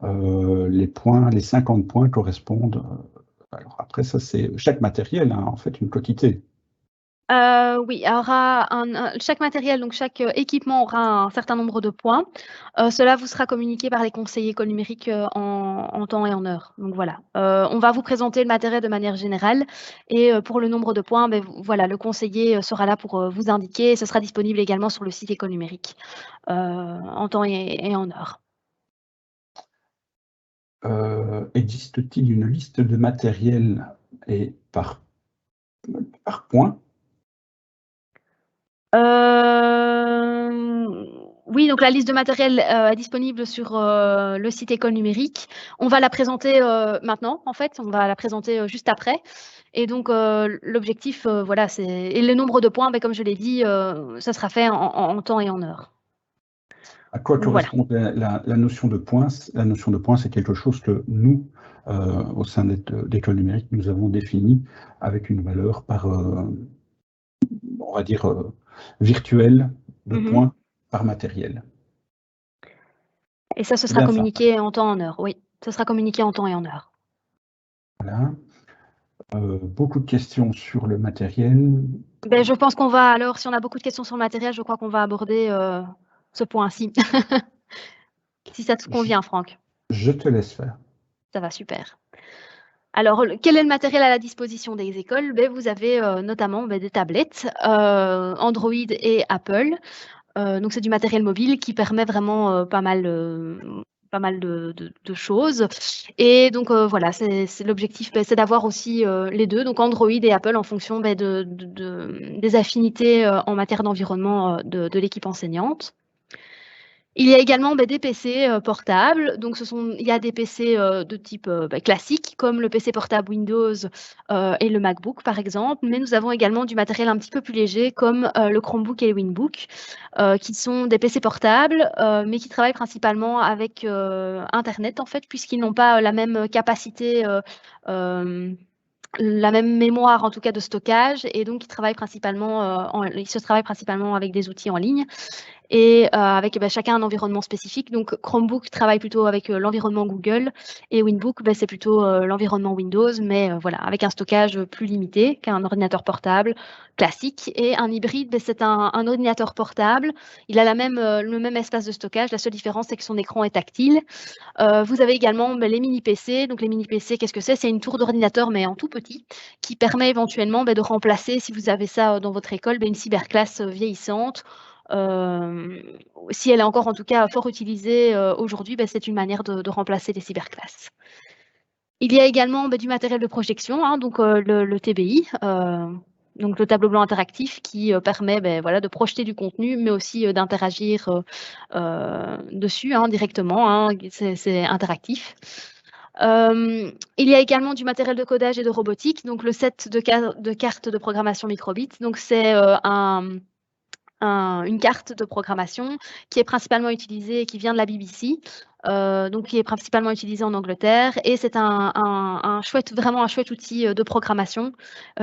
Les 50 points correspondent... alors après, ça c'est chaque matériel a en fait une quotité. Oui, chaque matériel, donc chaque équipement aura un certain nombre de points. Cela vous sera communiqué par les conseillers école numérique en temps et en heure. Donc voilà, on va vous présenter le matériel de manière générale et pour le nombre de points, voilà, le conseiller sera là pour vous indiquer. Et ce sera disponible également sur le site école numérique en temps et en heure. Existe-t-il une liste de matériel et par point? Oui, donc la liste de matériel est disponible sur le site école numérique. On va la présenter maintenant, en fait, on va la présenter juste après. Et donc l'objectif, voilà, et le nombre de points, comme je l'ai dit, ça sera fait en temps et en heure. À quoi Donc voilà. correspond la notion de points? La notion de points, c'est quelque chose que nous, au sein d'école numérique, nous avons défini avec une valeur par, on va dire, virtuelle de points par matériel. Et ça, ce C'est sera bien ça. communiqué en temps et en heure. Oui, ce sera communiqué en temps et en heure. Voilà. Beaucoup de questions sur le matériel. Je pense qu'on va alors, si on a beaucoup de questions sur le matériel, je crois qu'on va aborder ce point-ci. Si ça te convient, Franck. Je te laisse faire. Ça va, super. Alors, quel est le matériel à la disposition des écoles? Vous avez notamment des tablettes, Android et Apple. Donc, c'est du matériel mobile qui permet vraiment pas mal de choses. Et donc, voilà, l'objectif, c'est d'avoir aussi les deux, donc Android et Apple, en fonction des affinités en matière d'environnement de l'équipe enseignante. Il y a également des PC portables. Donc, il y a des PC de type classique, comme le PC portable Windows et le MacBook, par exemple. Mais nous avons également du matériel un petit peu plus léger, comme le Chromebook et le Winbook, qui sont des PC portables, mais qui travaillent principalement avec Internet, en fait, puisqu'ils n'ont pas la même capacité, la même mémoire, en tout cas, de stockage. Et donc, ils se travaillent principalement avec des outils en ligne. Et avec chacun un environnement spécifique. Donc Chromebook travaille plutôt avec l'environnement Google et Winbook, c'est plutôt l'environnement Windows, mais voilà, avec un stockage plus limité qu'un ordinateur portable classique. Et un hybride, c'est un ordinateur portable. Il a le même espace de stockage. La seule différence, c'est que son écran est tactile. Vous avez également les mini-PC. Donc les mini-PC, qu'est-ce que c'est? C'est une tour d'ordinateur, mais en tout petit, qui permet éventuellement de remplacer, si vous avez ça dans votre école, une cyberclasse vieillissante. Si elle est encore en tout cas fort utilisée aujourd'hui, c'est une manière de remplacer les cyberclasses. Il y a également du matériel de projection, hein, donc le TBI, donc le tableau blanc interactif qui permet voilà, de projeter du contenu, mais aussi d'interagir dessus directement, hein, c'est interactif. Il y a également du matériel de codage et de robotique, donc le set de cartes de programmation microbit. Donc c'est une carte de programmation qui est principalement utilisée, qui vient de la BBC, donc qui est principalement utilisée en Angleterre. Et c'est vraiment un chouette outil de programmation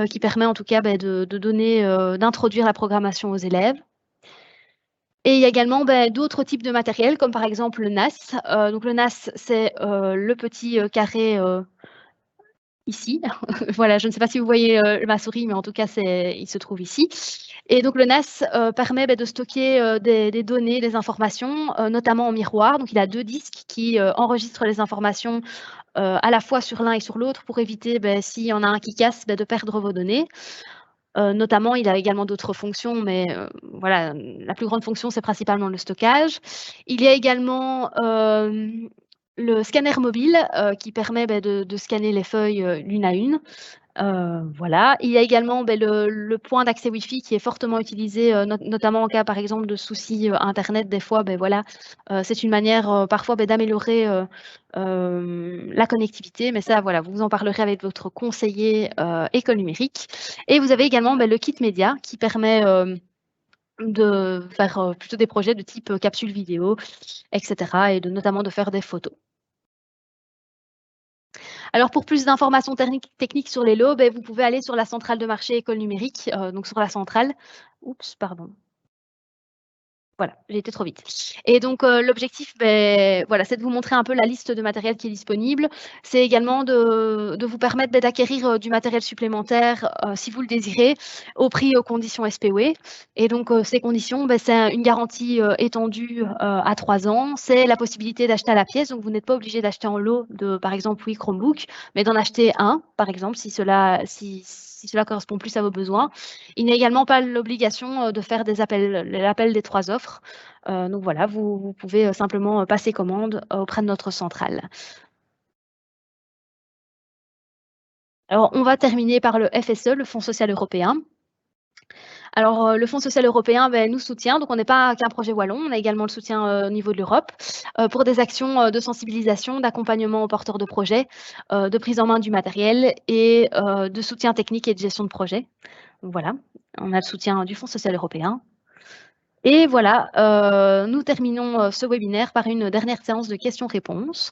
qui permet en tout cas d'introduire la programmation aux élèves. Et il y a également d'autres types de matériel, comme par exemple le NAS. Donc le NAS, c'est le petit carré ici. Voilà, je ne sais pas si vous voyez ma souris, mais en tout cas, il se trouve ici. Et donc, le NAS permet de stocker des données, des informations, notamment en miroir. Donc, il a 2 disques qui enregistrent les informations à la fois sur l'un et sur l'autre pour éviter, s'il y en a un qui casse, de perdre vos données. Notamment, il a également d'autres fonctions, mais voilà, la plus grande fonction, c'est principalement le stockage. Il y a également le scanner mobile qui permet de scanner les feuilles l'une à une. Voilà. Il y a également le point d'accès Wi-Fi qui est fortement utilisé, notamment en cas, par exemple, de soucis Internet. Des fois, voilà, c'est une manière parfois d'améliorer la connectivité. Mais ça, voilà, vous en parlerez avec votre conseiller école numérique. Et vous avez également le kit média qui permet de faire plutôt des projets de type capsule vidéo, etc. et notamment de faire des photos. Alors, pour plus d'informations techniques sur les lots, vous pouvez aller sur la centrale de marché école numérique, donc sur la centrale. Oups, pardon. Voilà, j'ai été trop vite. Et donc, l'objectif, voilà, c'est de vous montrer un peu la liste de matériel qui est disponible. C'est également de vous permettre d'acquérir du matériel supplémentaire, si vous le désirez, au prix aux conditions SPOE. Et donc, ces conditions, c'est une garantie étendue à 3 ans. C'est la possibilité d'acheter à la pièce. Donc, vous n'êtes pas obligé d'acheter en lot de, par exemple, oui, Chromebook, mais d'en acheter un, par exemple, si cela correspond plus à vos besoins. Il n'y a également pas l'obligation de faire l'appel des 3 offres. Donc voilà, vous pouvez simplement passer commande auprès de notre centrale. Alors, on va terminer par le FSE, le Fonds social européen. Alors, le Fonds social européen nous soutient, donc on n'est pas qu'un projet wallon, on a également le soutien au niveau de l'Europe pour des actions de sensibilisation, d'accompagnement aux porteurs de projets, de prise en main du matériel et de soutien technique et de gestion de projet. Donc voilà, on a le soutien du Fonds social européen. Et voilà, nous terminons ce webinaire par une dernière séance de questions-réponses.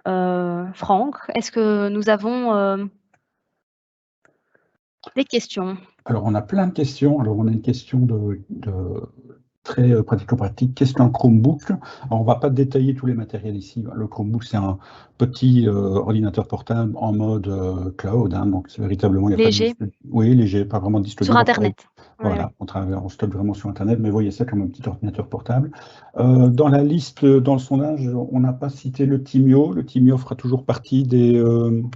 Franck, est-ce que nous avons des questions? Alors, on a plein de questions. Alors, on a une question de très pratico-pratique. Question Chromebook. Alors, on ne va pas détailler tous les matériels ici. Le Chromebook, c'est un petit ordinateur portable en mode cloud. Hein, donc, c'est véritablement... Léger. Oui, léger, pas vraiment de disque Sur dur. Internet. Voilà, on stocke vraiment sur Internet, mais voyez ça comme un petit ordinateur portable. Dans la liste, dans le sondage, on n'a pas cité le Timio. Le Timio fera toujours partie des...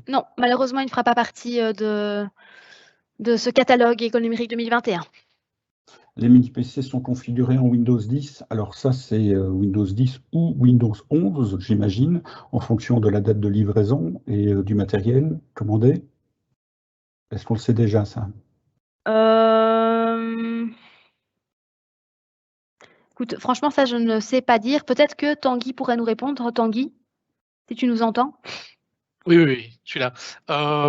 Non, malheureusement, il ne fera pas partie de ce catalogue école numérique 2021. Les mini-PC sont configurés en Windows 10. Alors ça, c'est Windows 10 ou Windows 11, j'imagine, en fonction de la date de livraison et du matériel commandé. Est-ce qu'on le sait déjà, ça? Écoute, franchement, ça, je ne sais pas dire. Peut-être que Tanguy pourrait nous répondre. Tanguy, si tu nous entends? Oui, je suis là.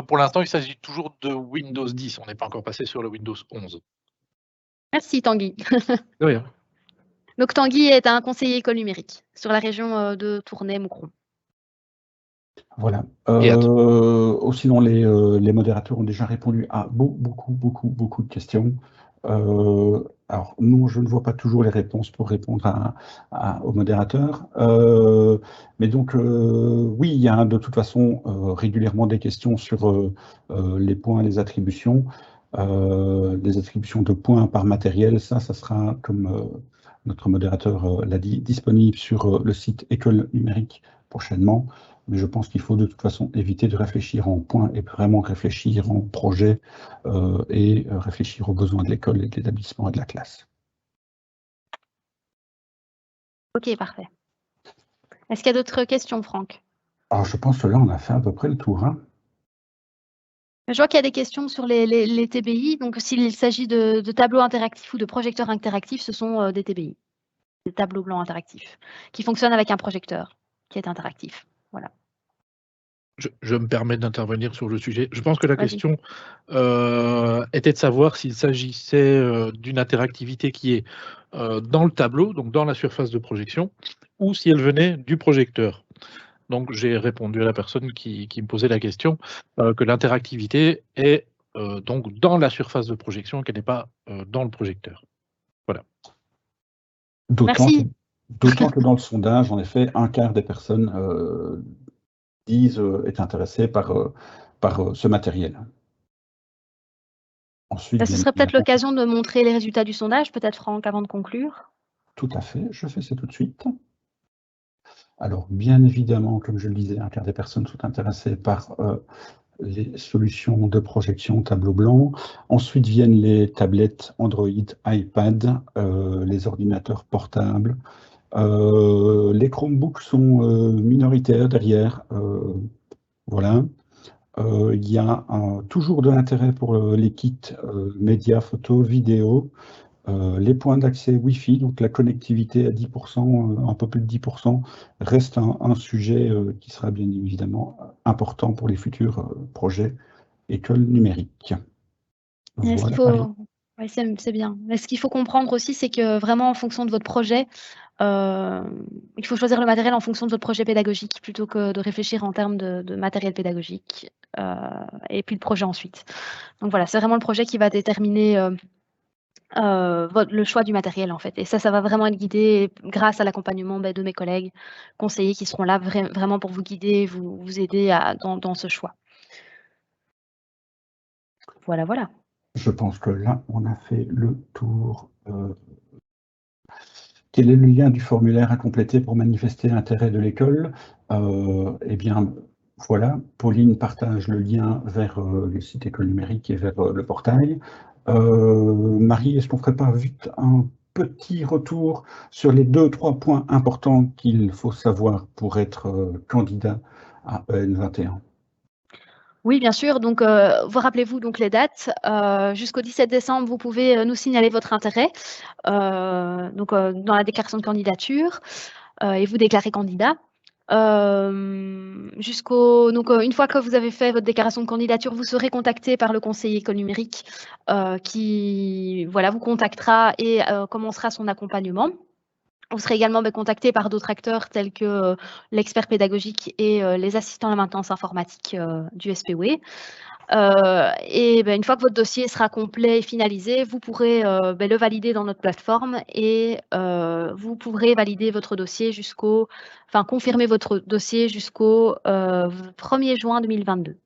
Pour l'instant, il s'agit toujours de Windows 10. On n'est pas encore passé sur le Windows 11. Merci, Tanguy. De rien. Donc, Tanguy est un conseiller école numérique sur la région de Tournai-Moucron. Voilà. Et Sinon, les modérateurs ont déjà répondu à beaucoup de questions. Alors, nous, je ne vois pas toujours les réponses pour répondre aux modérateurs. Mais donc, oui, il y a de toute façon régulièrement des questions sur les points, les attributions de points par matériel. Ça sera, comme notre modérateur l'a dit, disponible sur le site École numérique prochainement. Mais je pense qu'il faut de toute façon éviter de réfléchir en points et vraiment réfléchir en projet et réfléchir aux besoins de l'école et de l'établissement et de la classe. Ok, parfait. Est-ce qu'il y a d'autres questions, Franck? Alors, je pense que là, on a fait à peu près le tour. Hein. Je vois qu'il y a des questions sur les TBI. Donc, s'il s'agit de tableaux interactifs ou de projecteurs interactifs, ce sont des TBI, des tableaux blancs interactifs, qui fonctionnent avec un projecteur qui est interactif. Voilà. Je me permets d'intervenir sur le sujet. Je pense que la question était de savoir s'il s'agissait d'une interactivité qui est dans le tableau, donc dans la surface de projection, ou si elle venait du projecteur. Donc, j'ai répondu à la personne qui me posait la question que l'interactivité est donc dans la surface de projection, qu'elle n'est pas dans le projecteur. Voilà. D'autant que dans le sondage, en effet, un quart des personnes est intéressé par ce matériel. Ensuite, ce serait peut-être l'occasion de montrer les résultats du sondage, peut-être Franck, avant de conclure. Tout à fait, je fais ça tout de suite. Alors, bien évidemment, comme je le disais, un quart des personnes sont intéressées par les solutions de projection tableau blanc. Ensuite viennent les tablettes Android, iPad, les ordinateurs portables. Les Chromebooks sont minoritaires derrière. Voilà. Il y a toujours de l'intérêt pour les kits médias, photos, vidéo. Les points d'accès Wi-Fi, donc la connectivité à 10%, un peu plus de 10%, reste un sujet qui sera bien évidemment important pour les futurs projets école numérique. Voilà. Oui, c'est bien. Mais ce qu'il faut comprendre aussi, c'est que vraiment en fonction de votre projet, il faut choisir le matériel en fonction de votre projet pédagogique plutôt que de réfléchir en termes de matériel pédagogique et puis le projet ensuite. Donc voilà, c'est vraiment le projet qui va déterminer le choix du matériel en fait. Et ça va vraiment être guidé grâce à l'accompagnement de mes collègues conseillers qui seront là vraiment pour vous guider, vous aider dans ce choix. Voilà, voilà. Je pense que là, on a fait le tour. Quel est le lien du formulaire à compléter pour manifester l'intérêt de l'école? Eh bien, voilà, Pauline partage le lien vers le site École numérique et vers le portail. Marie, est-ce qu'on ne ferait pas vite un petit retour sur les 2-3 points importants qu'il faut savoir pour être candidat à EN21? Oui, bien sûr. Donc, vous rappelez-vous donc les dates. Jusqu'au 17 décembre, vous pouvez nous signaler votre intérêt dans la déclaration de candidature et vous déclarer candidat. Une fois que vous avez fait votre déclaration de candidature, vous serez contacté par le conseiller école numérique qui vous contactera et commencera son accompagnement. Vous serez également contacté par d'autres acteurs tels que l'expert pédagogique et les assistants à la maintenance informatique du SPW. Une fois que votre dossier sera complet et finalisé, vous pourrez le valider dans notre plateforme et vous pourrez valider votre dossier confirmer votre dossier jusqu'au 1er juin 2022.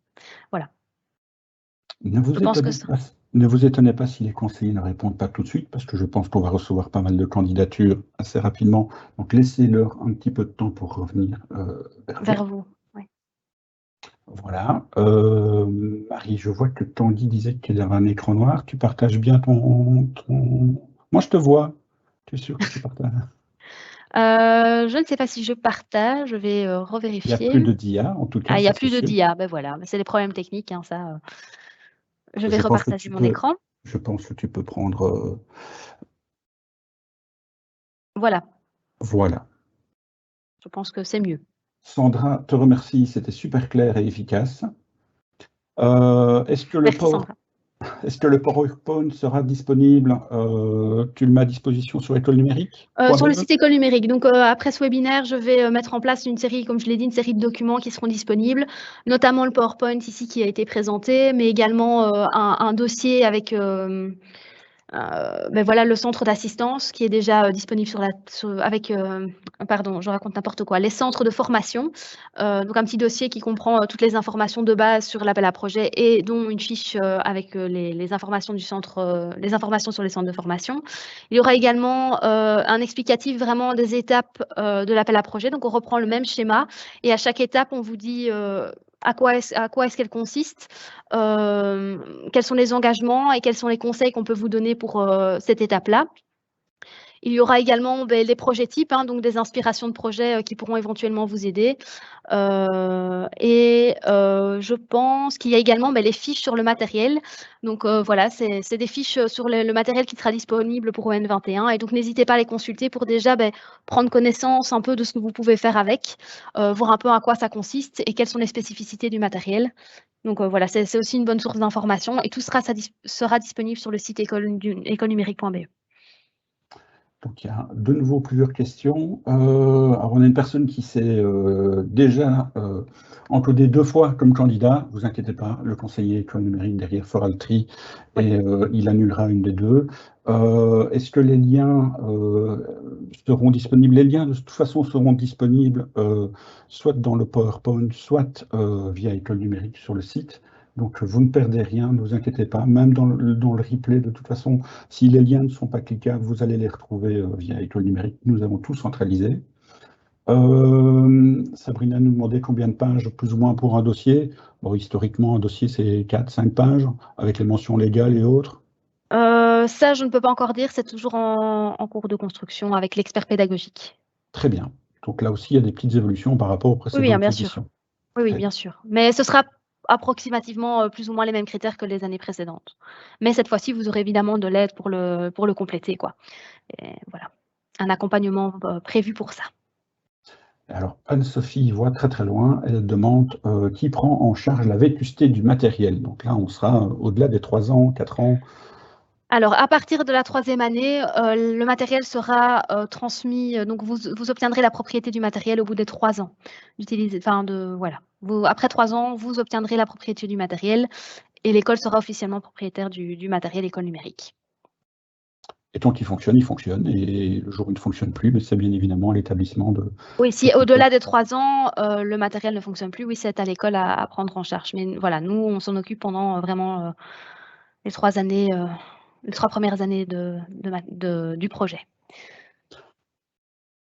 Voilà. Ne vous étonnez pas si les conseillers ne répondent pas tout de suite, parce que je pense qu'on va recevoir pas mal de candidatures assez rapidement. Donc laissez-leur un petit peu de temps pour revenir vers vous. Oui. Voilà. Marie, je vois que Tanguy disait qu'il avait un écran noir. Tu partages bien ton... Moi, je te vois. Tu es sûr que tu partages? Je ne sais pas si je partage. Je vais revérifier. Il n'y a plus de DIA, en tout cas. Ah, il n'y a plus de DIA. Voilà. C'est des problèmes techniques, ça. Je vais repartager mon écran. Je pense que tu peux prendre... Voilà. Voilà. Je pense que c'est mieux. Sandra, te remercie, c'était super clair et efficace. Est-ce que le PowerPoint sera disponible? Tu le mets à disposition sur École numérique? Sur le site École numérique. Donc, après ce webinaire, je vais mettre en place une série, comme je l'ai dit, une série de documents qui seront disponibles, notamment le PowerPoint ici qui a été présenté, mais également un dossier avec le centre d'assistance qui est déjà disponible je raconte n'importe quoi, les centres de formation. Donc un petit dossier qui comprend toutes les informations de base sur l'appel à projet et dont une fiche avec les informations du centre, les informations sur les centres de formation. Il y aura également un explicatif vraiment des étapes de l'appel à projet. Donc on reprend le même schéma et à chaque étape on vous dit à quoi est-ce qu'elle consiste, quels sont les engagements et quels sont les conseils qu'on peut vous donner pour cette étape-là. Il y aura également les projets types, donc des inspirations de projets qui pourront éventuellement vous aider. Je pense qu'il y a également les fiches sur le matériel. Donc voilà, c'est des fiches sur le matériel qui sera disponible pour EN21. Et donc n'hésitez pas à les consulter pour déjà prendre connaissance un peu de ce que vous pouvez faire avec, voir un peu à quoi ça consiste et quelles sont les spécificités du matériel. Donc voilà, c'est aussi une bonne source d'information et tout sera disponible sur le site écolenumérique.be. Donc, il y a de nouveau plusieurs questions. Alors, on a une personne qui s'est déjà encodée 2 fois comme candidat. Vous inquiétez pas, le conseiller école numérique derrière fera le tri et il annulera une des 2. Est-ce que les liens seront disponibles? Les liens, de toute façon, seront disponibles soit dans le PowerPoint, soit via école numérique sur le site. Donc, vous ne perdez rien, ne vous inquiétez pas. Même dans le replay, de toute façon, si les liens ne sont pas cliquables, vous allez les retrouver via École numérique. Nous avons tout centralisé. Sabrina nous demandait combien de pages, plus ou moins, pour un dossier. Bon, historiquement, un dossier, c'est 4-5 pages, avec les mentions légales et autres. Ça, je ne peux pas encore dire, c'est toujours en cours de construction avec l'expert pédagogique. Très bien. Donc là aussi, il y a des petites évolutions par rapport aux Oui, précédentes bien sûr. éditions. Oui, bien sûr. Mais ce sera approximativement plus ou moins les mêmes critères que les années précédentes. Mais cette fois-ci, vous aurez évidemment de l'aide pour le compléter, quoi. Et voilà, un accompagnement prévu pour ça. Alors, Anne-Sophie voit très très loin, elle demande qui prend en charge la vétusté du matériel. Donc là, on sera au-delà des 3 ans, 4 ans. Alors, à partir de la 3e année, le matériel sera transmis, donc vous obtiendrez la propriété du matériel au bout des 3 ans. Voilà. Après 3 ans, vous obtiendrez la propriété du matériel et l'école sera officiellement propriétaire du matériel école numérique. Et tant qu'il fonctionne, il fonctionne. Et le jour où il ne fonctionne plus, mais c'est bien évidemment à l'établissement de... Oui, si au-delà des 3 ans, le matériel ne fonctionne plus, oui, c'est à l'école à prendre en charge. Mais voilà, nous, on s'en occupe pendant vraiment les 3 années, les 3 premières années du projet.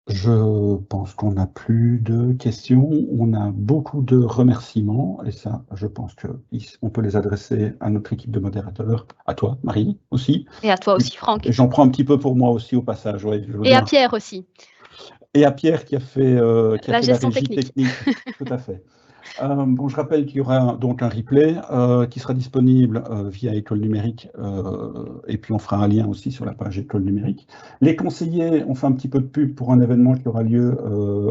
Je pense qu'on n'a plus de questions. On a beaucoup de remerciements. Et ça, je pense qu'on peut les adresser à notre équipe de modérateurs, à toi, Marie, aussi. Et à toi aussi, Franck. Et j'en prends un petit peu pour moi aussi au passage. Ouais, et à Pierre aussi. Et à Pierre qui a fait la gestion régie technique. Tout à fait. Bon, je rappelle qu'il y aura donc un replay qui sera disponible via École Numérique et puis on fera un lien aussi sur la page École Numérique. Les conseillers, on fait un petit peu de pub pour un événement qui aura lieu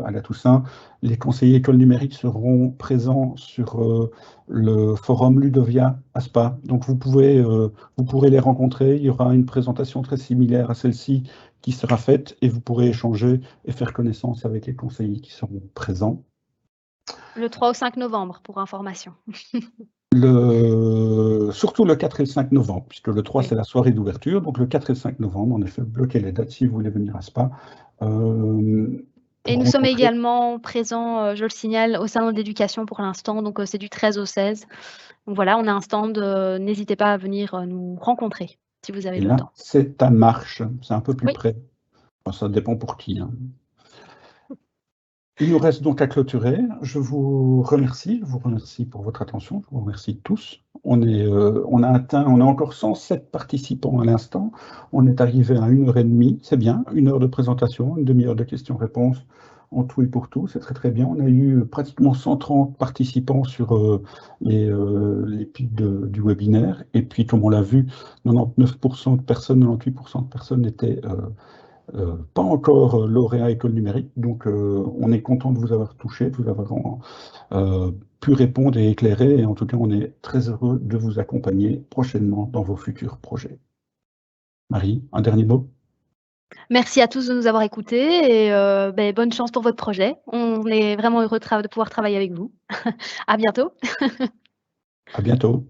à la Toussaint. Les conseillers École Numérique seront présents sur le forum Ludovia à Spa. Donc vous pourrez les rencontrer. Il y aura une présentation très similaire à celle-ci qui sera faite et vous pourrez échanger et faire connaissance avec les conseillers qui seront présents. Le 3 au 5 novembre, pour information. Surtout le 4 et le 5 novembre, puisque le 3, c'est la soirée d'ouverture. Donc le 4 et le 5 novembre, en effet, bloquez les dates si vous voulez venir à Spa. Et nous sommes également présents, je le signale, au salon d'éducation pour l'instant. Donc c'est du 13 au 16. Donc voilà, on a un stand. N'hésitez pas à venir nous rencontrer si vous avez le temps. C'est à Marche, c'est un peu plus près. Enfin, ça dépend pour qui. Hein. Il nous reste donc à clôturer. Je vous remercie pour votre attention. Je vous remercie tous. On a encore 107 participants à l'instant. On est arrivé à 1h30. C'est bien, 1 heure de présentation, une demi-heure de questions-réponses en tout et pour tout. C'est très très bien. On a eu pratiquement 130 participants sur les pics du webinaire. Et puis, comme on l'a vu, 99% de personnes, 98% de personnes étaient pas encore lauréat École Numérique, donc on est content de vous avoir touché, de vous avoir pu répondre et éclairer, et en tout cas on est très heureux de vous accompagner prochainement dans vos futurs projets. Marie, un dernier mot? Merci à tous de nous avoir écoutés et bonne chance pour votre projet. On est vraiment heureux de pouvoir travailler avec vous. À bientôt. À bientôt.